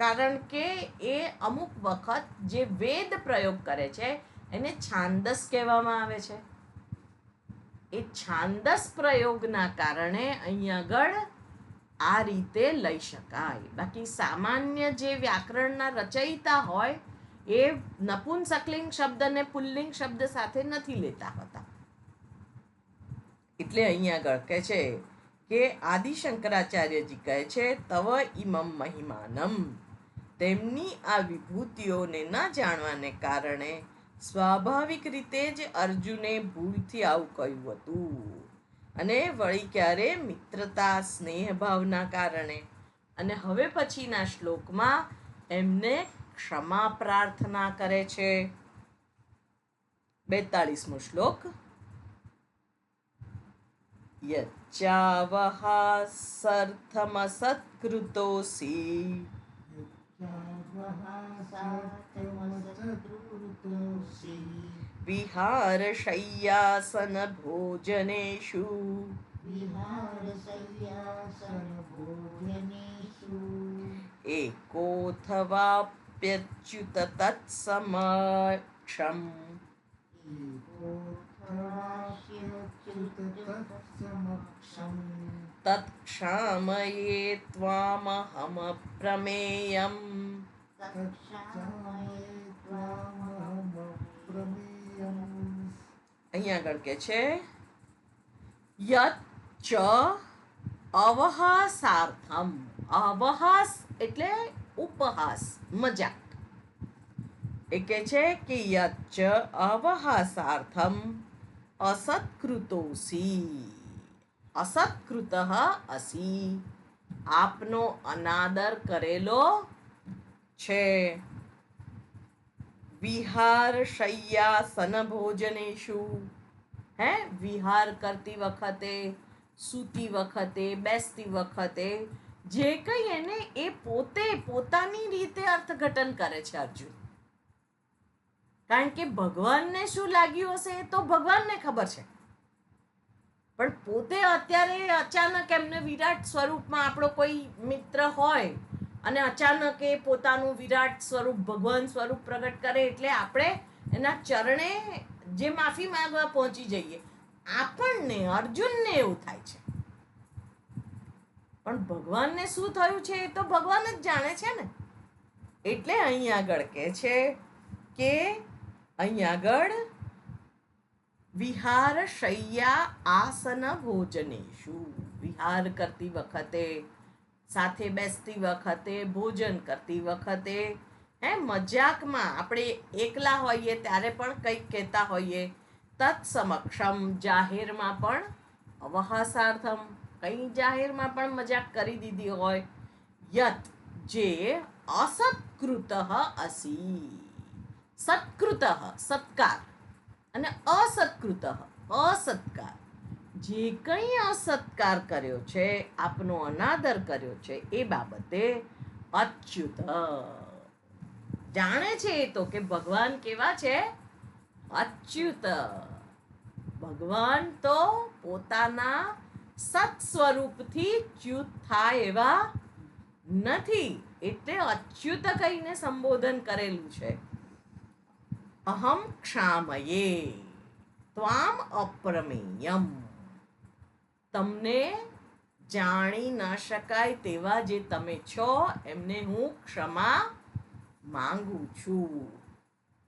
કારણ કે એ અમુક વખત જે વેદ પ્રયોગ કરે છે એને છાંદસ કહેવામાં આવે છે. એ છાંદસ પ્રયોગના કારણે અહીંયા આગળ આ રીતે લઈ શકાય. બાકી સામાન્ય જે વ્યાકરણના રચયિતા હોય એ નપુંસકલિંગ શબ્દને પુલ્લિંગ શબ્દ સાથે નથી લેતા હોતા. એટલે અહીંયા આગળ કહે છે કે આદિ શંકરાચાર્યજી કહે છે તવ ઇમમ મહિમાનમ, તેમની આ વિભૂતિઓને ન જાણવાને કારણે સ્વાભાવિક રીતે જ અર્જુને ભૂલથી આવું કહ્યું હતું, અને વળી ક્યારે મિત્રતા સ્નેહ ભાવના કારણે. અને હવે પછીના શ્લોકમાં એમને ક્ષમા પ્રાર્થના કરે છે. 42મો શ્લોક. યચ્ચાવહાસર્થમસત્કૃતોસી વિહારશય્યાસન ભોજનેષુ એકોથવાપ્યચ્યુત તત્સમક્ષમ તત્ક્ષામયે ત્વામહમ પ્રમેયમ. અહીંયા આગળ કે છે યત ચ અવહાસાર્થમ. અવહાસ એટલે ઉપહાસ, મજાક. એ કે છે કે યત ચ અવહાસાર્થમ અસત્કૃતોસી. અસત્કૃત અસી, આપનો અનાદર કરેલો છે. વિહાર શય્યાસન ભોજનેષુ, હે વિહાર કરતી વખતે, સૂતી વખતે, બેસતી વખતે, જે કંઈ એને એ પોતે પોતાની રીતે અર્થઘટન કરે છે અર્જુન. કારણ કે ભગવાનને શું લાગ્યું હશે એ તો ભગવાનને ખબર છે, પણ પોતે અત્યારે અચાનક એમને વિરાટ સ્વરૂપમાં આપણો કોઈ મિત્ર હોય અને અચાનક એ પોતાનું વિરાટ સ્વરૂપ ભગવાન સ્વરૂપ પ્રગટ કરે એટલે આપણે એના ચરણે જે માફી માંગવા પહોંચી જઈએ. આપણને અર્જુનને એવું થાય છે, પણ ભગવાનને શું થયું છે એ તો ભગવાન જ જાણે છે ને. એટલે અહીં આગળ કહે છે કે અહીં આગળ વિહાર શય્યા આસન ભોજનેષુ, વિહાર કરતી વખતે, સાથે બેસતી વખતે, ભોજન કરતી વખતે, હે મજાકમાં આપણે એકલા હોઈએ ત્યારે પણ કંઈક કહેતા હોઈએ. તત્સમક્ષમ, જાહેરમાં પણ, અવહાસાર્થમ, કંઈ જાહેરમાં પણ મજાક કરી દીધી હોય. યત, જે અસત્કૃત અસી. સત્કૃત સત્કાર અને અસત્કૃત અસત્કાર, જે કંઈ અસત્કાર કર્યો છે, આપનો અનાદર કર્યો છે એ બાબતે અચ્યુત જાણે છે. એ તો કે ભગવાન કેવા છે? અચ્યુત. ભગવાન તો પોતાના સત સ્વરૂપથી ચ્યુત થાય એવા નથી, એટલે અચ્યુત કહીને સંબોધન કરેલું છે. અહમ ક્ષામયે ત્વામ અપ્રમેયમ, તમને જાણી ન શકાય તેવા જે તમે છો એમને હું ક્ષમા માંગુ છું.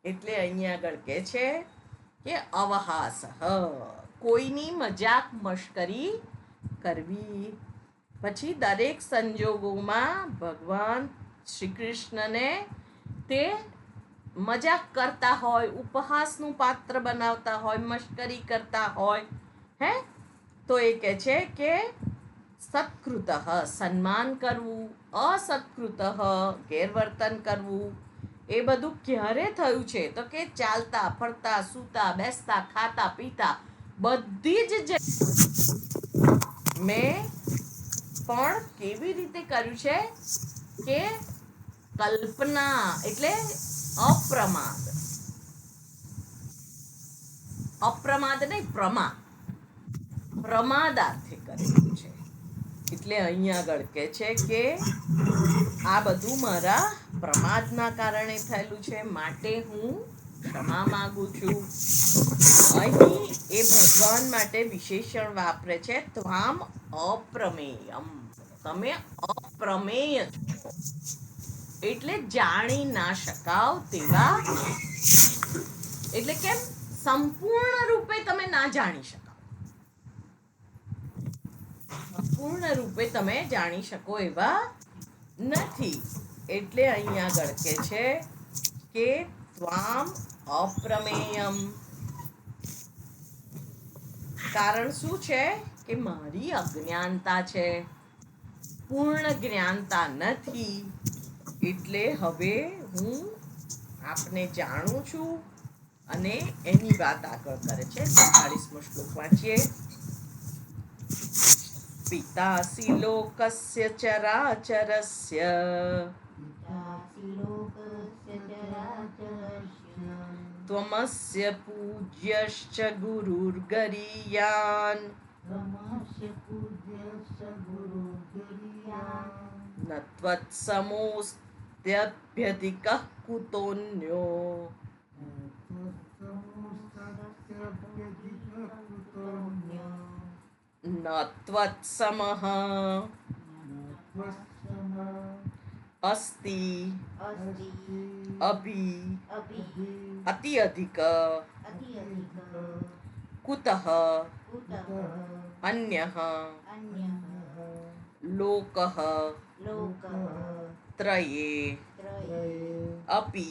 એટલે અહીંયા આગળ કહે છે કે અવહાસ, કોઈની મજાક મશ્કરી કરવી. પછી દરેક સંજોગોમાં ભગવાન શ્રી કૃષ્ણને તે મજાક કરતા હોય, ઉપહાસનું પાત્ર બનાવતા હોય, મશ્કરી કરતા હોય, હે તો એ કહે છે કે સત્કૃત સન્માન કરવું, અસત્કૃત ગેરવર્તન કરવું. એ બધું ક્યારે થયું છે? તો કે ચાલતા, ફરતા, સૂતા, બેસતા, ખાતા, પીતા, બધી જ મેં પણ કેવી રીતે કર્યું છે કે કલ્પના એટલે અપ્રમાદ. અપ્રમાદ નહીં, પ્રમાદાર્થે કરેલું છે. એટલે અહીંયા આગળ કહે છે કે આ બધું મારા પ્રમાદના કારણે થયેલું છે, માટે હું ક્ષમા માંગુ છું. અહીં એ ભગવાન માટે વિશેષણ વાપરે છે, ત્વામ અપ્રમેયમ. તમે અપ્રમેય છો, એટલે જાણી ના શકાવ તેવા. એટલે કેમ? સંપૂર્ણ રૂપે તમે ના જાણી શકાવ, સંપૂર્ણ રૂપે તમે જાણી શકો એવા નથી. એટલે અહીંયા આગળ કહે છે કે ત્વામ અપ્રમેયમ. કારણ શું છે? કે મારી અજ્ઞાનતા છે, પૂર્ણ જ્ઞાનતા નથી. એટલે હવે હું આપને જાણું છું. અને એની વાત આગળ કરે છે. 43મો શ્લોક વાંચીએ. પિતાસી લોકસ્ય ચરાચરસ્ય ત્વમસ્ય પૂજ્યશ્ચ ગુરુર્ગરીયાન ન ત્વત્સમોસ્ત્યભ્યધિકઃ કુતોऽન્યો ન ત્વત્સમઃ अस्ति अभि अति अधिक कुतः अन्यः लोकः त्रये अपि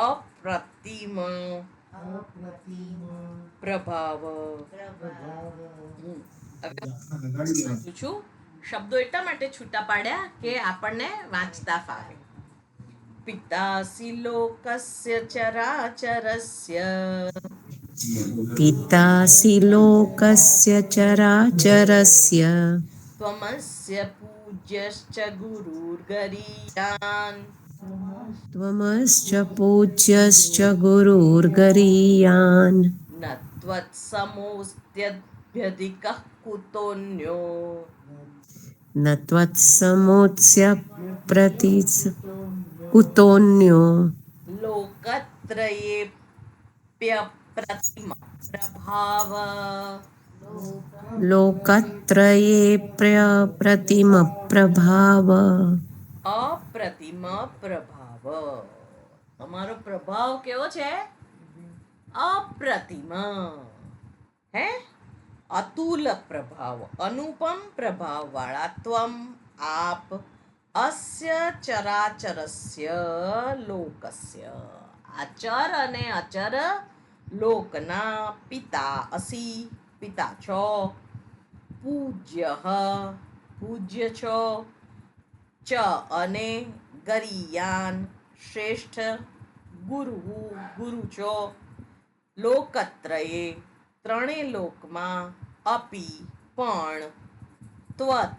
अप्रतिम પ્રભાવ. છું શબ્દો એટલા માટે છૂટા પાડ્યા કે આપણને વાંચતા ફાવે. પિતાસી લોકસ્ય ચરાચરસ્ય પિતાસી લોકસ્ય ચરાચરસ્ય ત્વમસ્ય પૂજ્યશ્ચ ગુરુર્ગરીયાન ત્વમશ્ચ પૂજ્યશ્ચ ગુરુર્ગરીયાન ન ત્વત્સમોસ્ત્યભ્યધિકઃ કુતોऽન્યો ન ત્વત્સમોત્સ્ય પ્રતિસ કુતોऽન્યો લોકત્રયેऽપ્યપ્રતિમ પ્રભાવ લોકત્રયેऽપ્યપ્રતિમ પ્રભાવ અપ્રતિમ પ્રભાવ. તમારો પ્રભાવ કેવો છે? અપ્રતિમ. હે? અતુલ પ્રભાવ, અનુપમ પ્રભાવ વાળા. ત્વમ આપ અસ્ય ચરાચરસ્ય લોકસ્ય અચર અને અચર લોકના પિતા અસી પિતા છો. પૂજ્ય પૂજ્ય છો. ચ અને ગરીયાન શ્રેષ્ઠ. ગુરુ ગુરુ છો. લોકત્રયે ત્રણેય લોકમાં. અપી પણ. ત્વત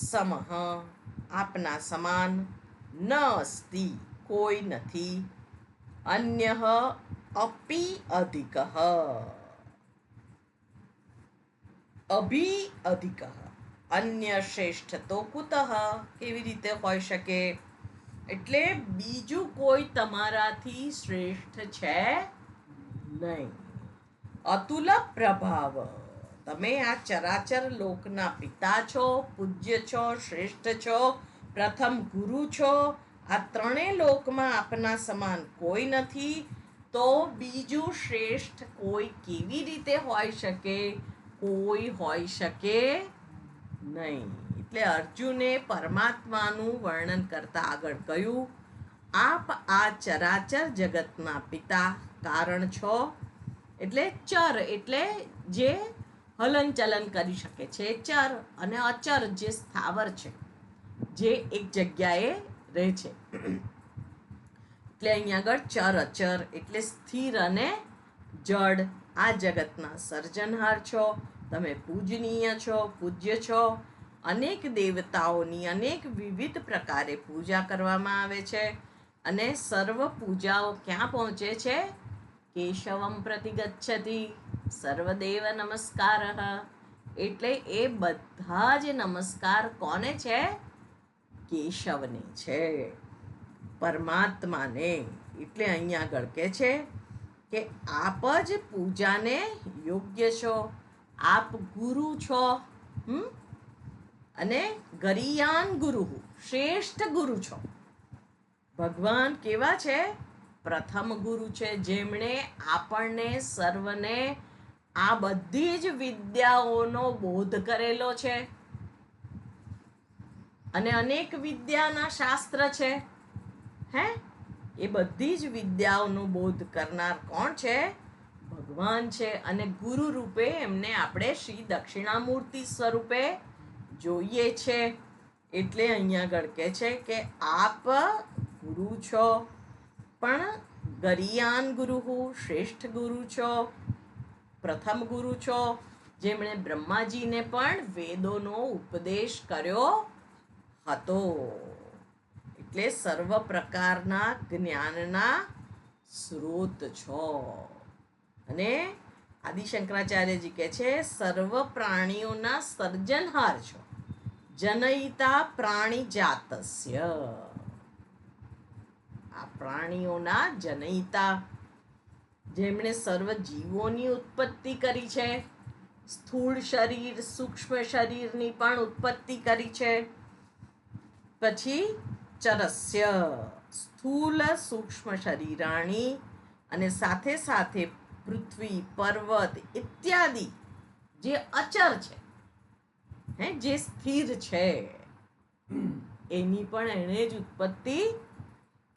સમઃ આપના સમાન. ન અસ્તિ કોઈ નથી. અન્યઃ અપી અધિકઃ અભિ અધિકઃ અન્ય શ્રેષ્ઠ તો કુતઃ કેવી રીતે હોઈ શકે? એટલે બીજું કોઈ તમારાથી શ્રેષ્ઠ છે નહીં. અતુલ પ્રભાવ. તમે આ ચરાચર લોકના પિતા છો, પૂજ્ય છો, શ્રેષ્ઠ છો, પ્રથમ ગુરુ છો. આ ત્રણેય લોકમાં આપના સમાન કોઈ નથી. તો બીજું શ્રેષ્ઠ કોઈ કેવી રીતે હોઈ શકે? કોઈ હોઈ શકે નહીં. એટલે અર્જુને પરમાત્માનું વર્ણન કરતા આગળ કહ્યું, આપ આ ચરાચર જગતના પિતા કારણ છો. એટલે ચર એટલે જે હલન ચલન કરી શકે છે ચર, અને અચર જે સ્થાવર છે, જે એક જગ્યાએ રહે છે. એટલે અહીંયા આગળ ચર અચર એટલે સ્થિર અને જડ. આ જગતના સર્જનહાર છો. તમે પૂજનીય છો, પૂજ્ય છો. અનેક દેવતાઓની અનેક વિવિધ પ્રકારે પૂજા કરવામાં આવે છે અને સર્વ પૂજાઓ ક્યાં પહોંચે છે? કેશવમ પ્રતિ ગચ્છતિ સર્વદેવ નમસ્કાર. એટલે એ બધા જ નમસ્કાર કોને છે? કેશવને છે, પરમાત્માને. એટલે અહીંયા આગળ કહે છે કે આપ જ પૂજાને યોગ્ય છો, આપ ગુરુ છો. અને ગરિયાન ગુરુ, શ્રેષ્ઠ ગુરુ છો. ભગવાન કેવા છે? પ્રથમ ગુરુ છે, જેમણે આપણને સર્વને આ બધી જ વિદ્યાઓનો બોધ કરેલો છે. અને અનેક વિદ્યાના શાસ્ત્ર છે. એ બધી જ વિદ્યાઓનો બોધ કરનાર કોણ છે? ભગવાન છે. અને ગુરુ રૂપે એમને આપણે શ્રી દક્ષિણામૂર્તિ સ્વરૂપે જોઈએ છે. એટલે અહીંયા આગળ કહે છે કે આપ ગુરુ છો, પણ ગરિયાન ગુરુ, શ્રેષ્ઠ ગુરુ છો, પ્રથમ ગુરુ છો, જેમણે બ્રહ્માજીને પણ વેદોનો ઉપદેશ કર્યો હતો. એટલે સર્વ પ્રકારના જ્ઞાનના સ્ત્રોત છો. અને આદિશંકરાચાર્યજી કહે છે સર્વ પ્રાણીઓના સર્જનહાર છો, જનયિતા પ્રાણી જાતસ્ય. આ પ્રાણીઓના જનયિતા, જેમણે સર્વ જીવોની ઉત્પત્તિ કરી છે. સ્થૂળ શરીર, સૂક્ષ્મ શરીરની પણ ઉત્પત્તિ કરી છે. પછી ચરસ્ય, સ્થૂલ સૂક્ષ્મ શરીરાણી, અને સાથે સાથે પૃથ્વી, પર્વત ઇત્યાદિ જે અચર છે, જે સ્થિર છે, એની પણ એણે જ ઉત્પત્તિ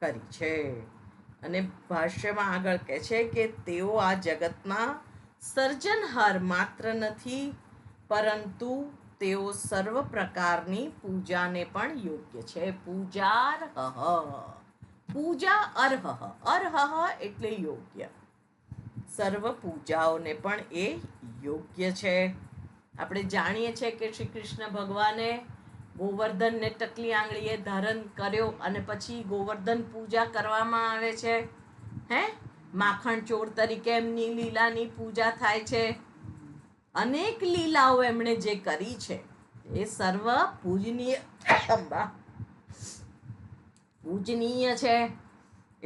કરી છે. અને ભાષ્યમાં આગળ કહે છે કે તેઓ આ જગતના સર્જનહાર માત્ર નથી, પરંતુ તેઓ સર્વ પ્રકારની પૂજાને પણ યોગ્ય છે. પૂજાર્હ, પૂજા અર્હ, અર્હ એટલે યોગ્ય. સર્વ પૂજાઓને પણ એ યોગ્ય છે. આપણે જાણીએ છીએ કે શ્રી કૃષ્ણ ભગવાને ગોવર્ધનને ટકલી આંગળીએ ધારણ કર્યો અને પછી ગોવર્ધન પૂજા કરવામાં આવે છે. માખણ ચોર તરીકે એમની લીલાની પૂજા થાય છે. અનેક લીલાઓ એમણે જે કરી છે એ સર્વ પૂજનીય છે.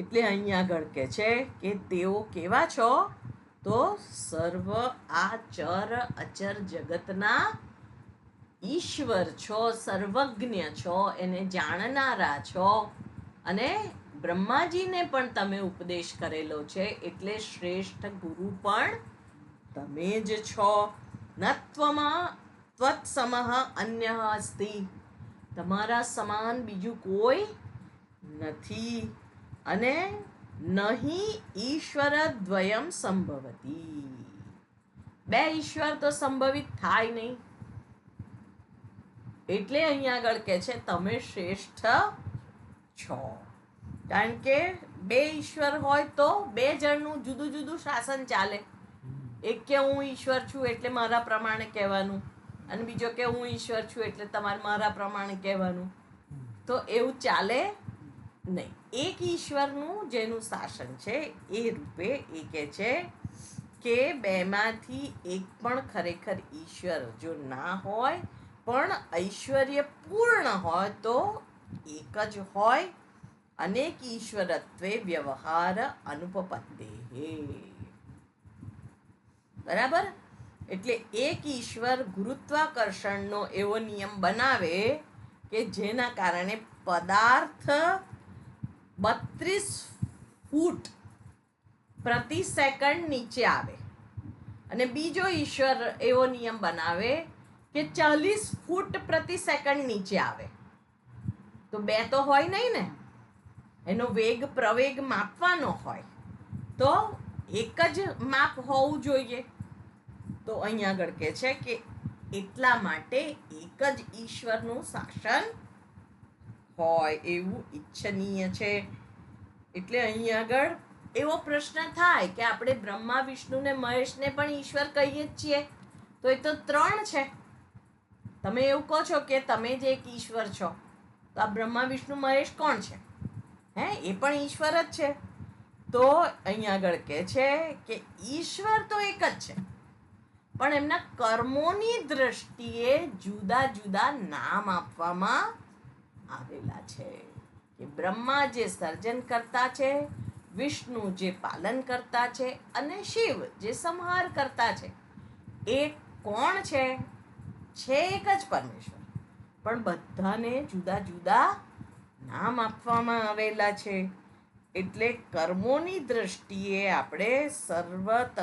એટલે અહીંયા આગળ કહે છે કે તેઓ કેવા છો? તો સર્વ આ ચર અચર જગતના ઈશ્વર છો, સર્વજ્ઞ છો, એને જાણનારા છો. અને બ્રહ્માજીને પણ તમે ઉપદેશ કરેલો છે, એટલે શ્રેષ્ઠ ગુરુ પણ તમે જ છો. ત્વત્સમઃ અન્યઃ અસ્તિ, તમારા સમાન બીજું કોઈ નથી. અને નહીં ઈશ્વર દ્વયમ સંભવતી, બે ઈશ્વર તો સંભવિત થાય નહીં. એટલે અહીંયા આગળ કહે છે તમે શ્રેષ્ઠ છો. કારણ કે બે ઈશ્વર હોય તો બે જણનું જુદું જુદું શાસન ચાલે. એક કે હું ઈશ્વર છું એટલે મારા પ્રમાણે કહેવાનું, અને બીજો કે હું ઈશ્વર છું એટલે તમારે મારા પ્રમાણે કહેવાનું. તો એવું ચાલે નહીં. એક ઈશ્વરનું જેનું શાસન છે એ રૂપે એ કહે છે કે બેમાંથી એક પણ ખરેખર ઈશ્વર જો ના હોય, પણ ઐશ્વર્ય પૂર્ણ હોય તો એક જ હોય. અનેક ઈશ્વરત્વે વ્યવહાર અનુપપત્તે. બરાબર? એટલે એક ઈશ્વર ગુરુત્વાકર્ષણનો એવો નિયમ બનાવે કે જેના કારણે પદાર્થ 32 ફૂટ પ્રતિ સેકન્ડ નીચે આવે, અને બીજો ઈશ્વર એવો નિયમ બનાવે કે 40 ફૂટ પ્રતિ સેકન્ડ નીચે આવે. તો બે તો હોય નહીં ને, એનો વેગ પ્રવેગ માપવાનો હોય તો એક જ માપ હોવું જોઈએ. તો અહીંયા આગળ કહે છે કે એટલા માટે એક જ ઈશ્વરનું શાસન હોય એવું ઈચ્છનીય છે. એટલે અહીંયા આગળ એવો પ્રશ્ન થાય કે આપણે બ્રહ્મા, વિષ્ણુ ને મહેશને પણ ઈશ્વર કહીએ જ છીએ, તો એ તો 3 છે. તમે એવું કહો છો કે તમે જ એક ઈશ્વર છો, તો આ બ્રહ્મા વિષ્ણુ મહેશ કોણ છે? હે, એ પણ ઈશ્વર જ છે. તો અહીંયા આગળ કહે છે કે ઈશ્વર તો એક જ છે, પણ એમના કર્મોની દ્રષ્ટિએ જુદા જુદા નામ આપવામાં આવેલા છે. કે બ્રહ્મા જે સર્જન કરતા છે, વિષ્ણુ જે પાલન કરતા છે, અને શિવ જે સંહાર કરતા છે. એ કોણ છે? છે એક જ પરમેશ્વર, પણ બધાને જુદા જુદા નામ આપવામાં આવેલા છે. એટલે કર્મોની દ્રષ્ટિએ આપણે સર્વતઃ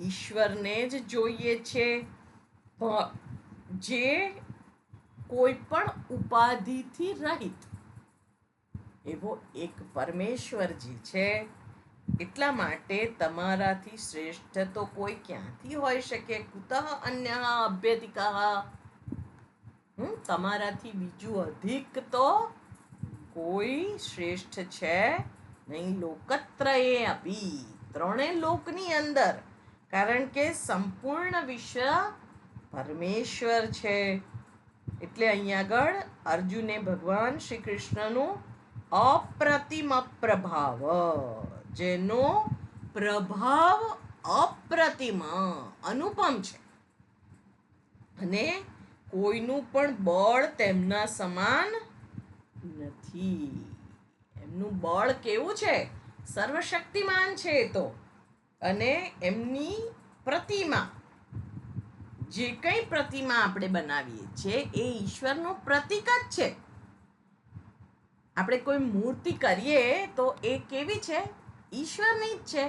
ઈશ્વરને જ જોઈએ છે, જે કોઈ પણ ઉપાધિથી રહિત એવો એક પરમેશ્વરજી છે. એટલા માટે તમારાથી શ્રેષ્ઠ તો કોઈ ક્યાંથી હોઈ શકે? કુતઃ અન્ય અભ્યધિકા? તમારાથી બીજું અધિક તો કોઈ શ્રેષ્ઠ છે નહીં. લોકત્રયે અપી, ત્રણે લોકની અંદર, કારણ કે સંપૂર્ણ વિશ્વ પરમેશ્વર છે. એટલે અહીંયા આગળ અર્જુને ભગવાન શ્રી કૃષ્ણનું અપ્રતિમ પ્રભાવ, જેનો પ્રભાવ અપ્રતિમ અનુપમ છે, અને કોઈનું પણ બળ તેમના સમાન નથી. એમનું બળ કેવું છે? સર્વશક્તિમાન છે એ તો. અને એમની પ્રતિમા, જે કંઈ પ્રતિમા આપણે બનાવીએ છીએ એ ઈશ્વરનું પ્રતીક જ છે. આપણે કોઈ મૂર્તિ કરીએ તો એ કેવી છે? ઈશ્વરની જ છે,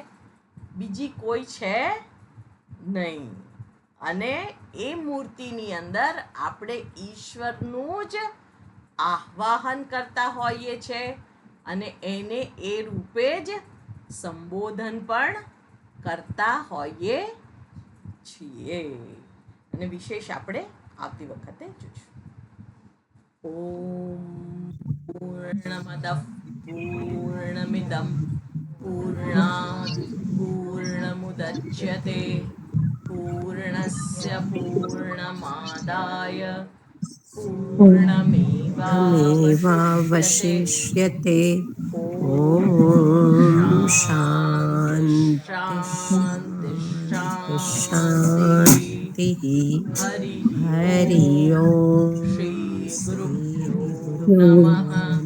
બીજી કોઈ છે નહીં. અને એ મૂર્તિની અંદર આપણે ઈશ્વરનું જ આહ્વાહન કરતા હોઈએ છીએ, અને એને એ રૂપે જ સંબોધન પણ કરતા હોઈએ છીએ. અને વિશેષ આપણે આવતી વખતે જોઈશું. ઓમ પૂર્ણમદ પૂર્ણમિદં પૂર્ણાત પૂર્ણમુદચ્યતે પૂર્ણસ્ય પૂર્ણમાદાય પૂર્ણમેવાવશિષ્યતે. ઓમ શાંતિ શાંતિ શાંતિ. શાંતિ. હરિ હરિ ઓમ. શ્રી ગુરુભ્યો નમઃ.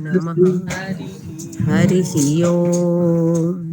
નમઃ. હરિ હરિ ઓમ.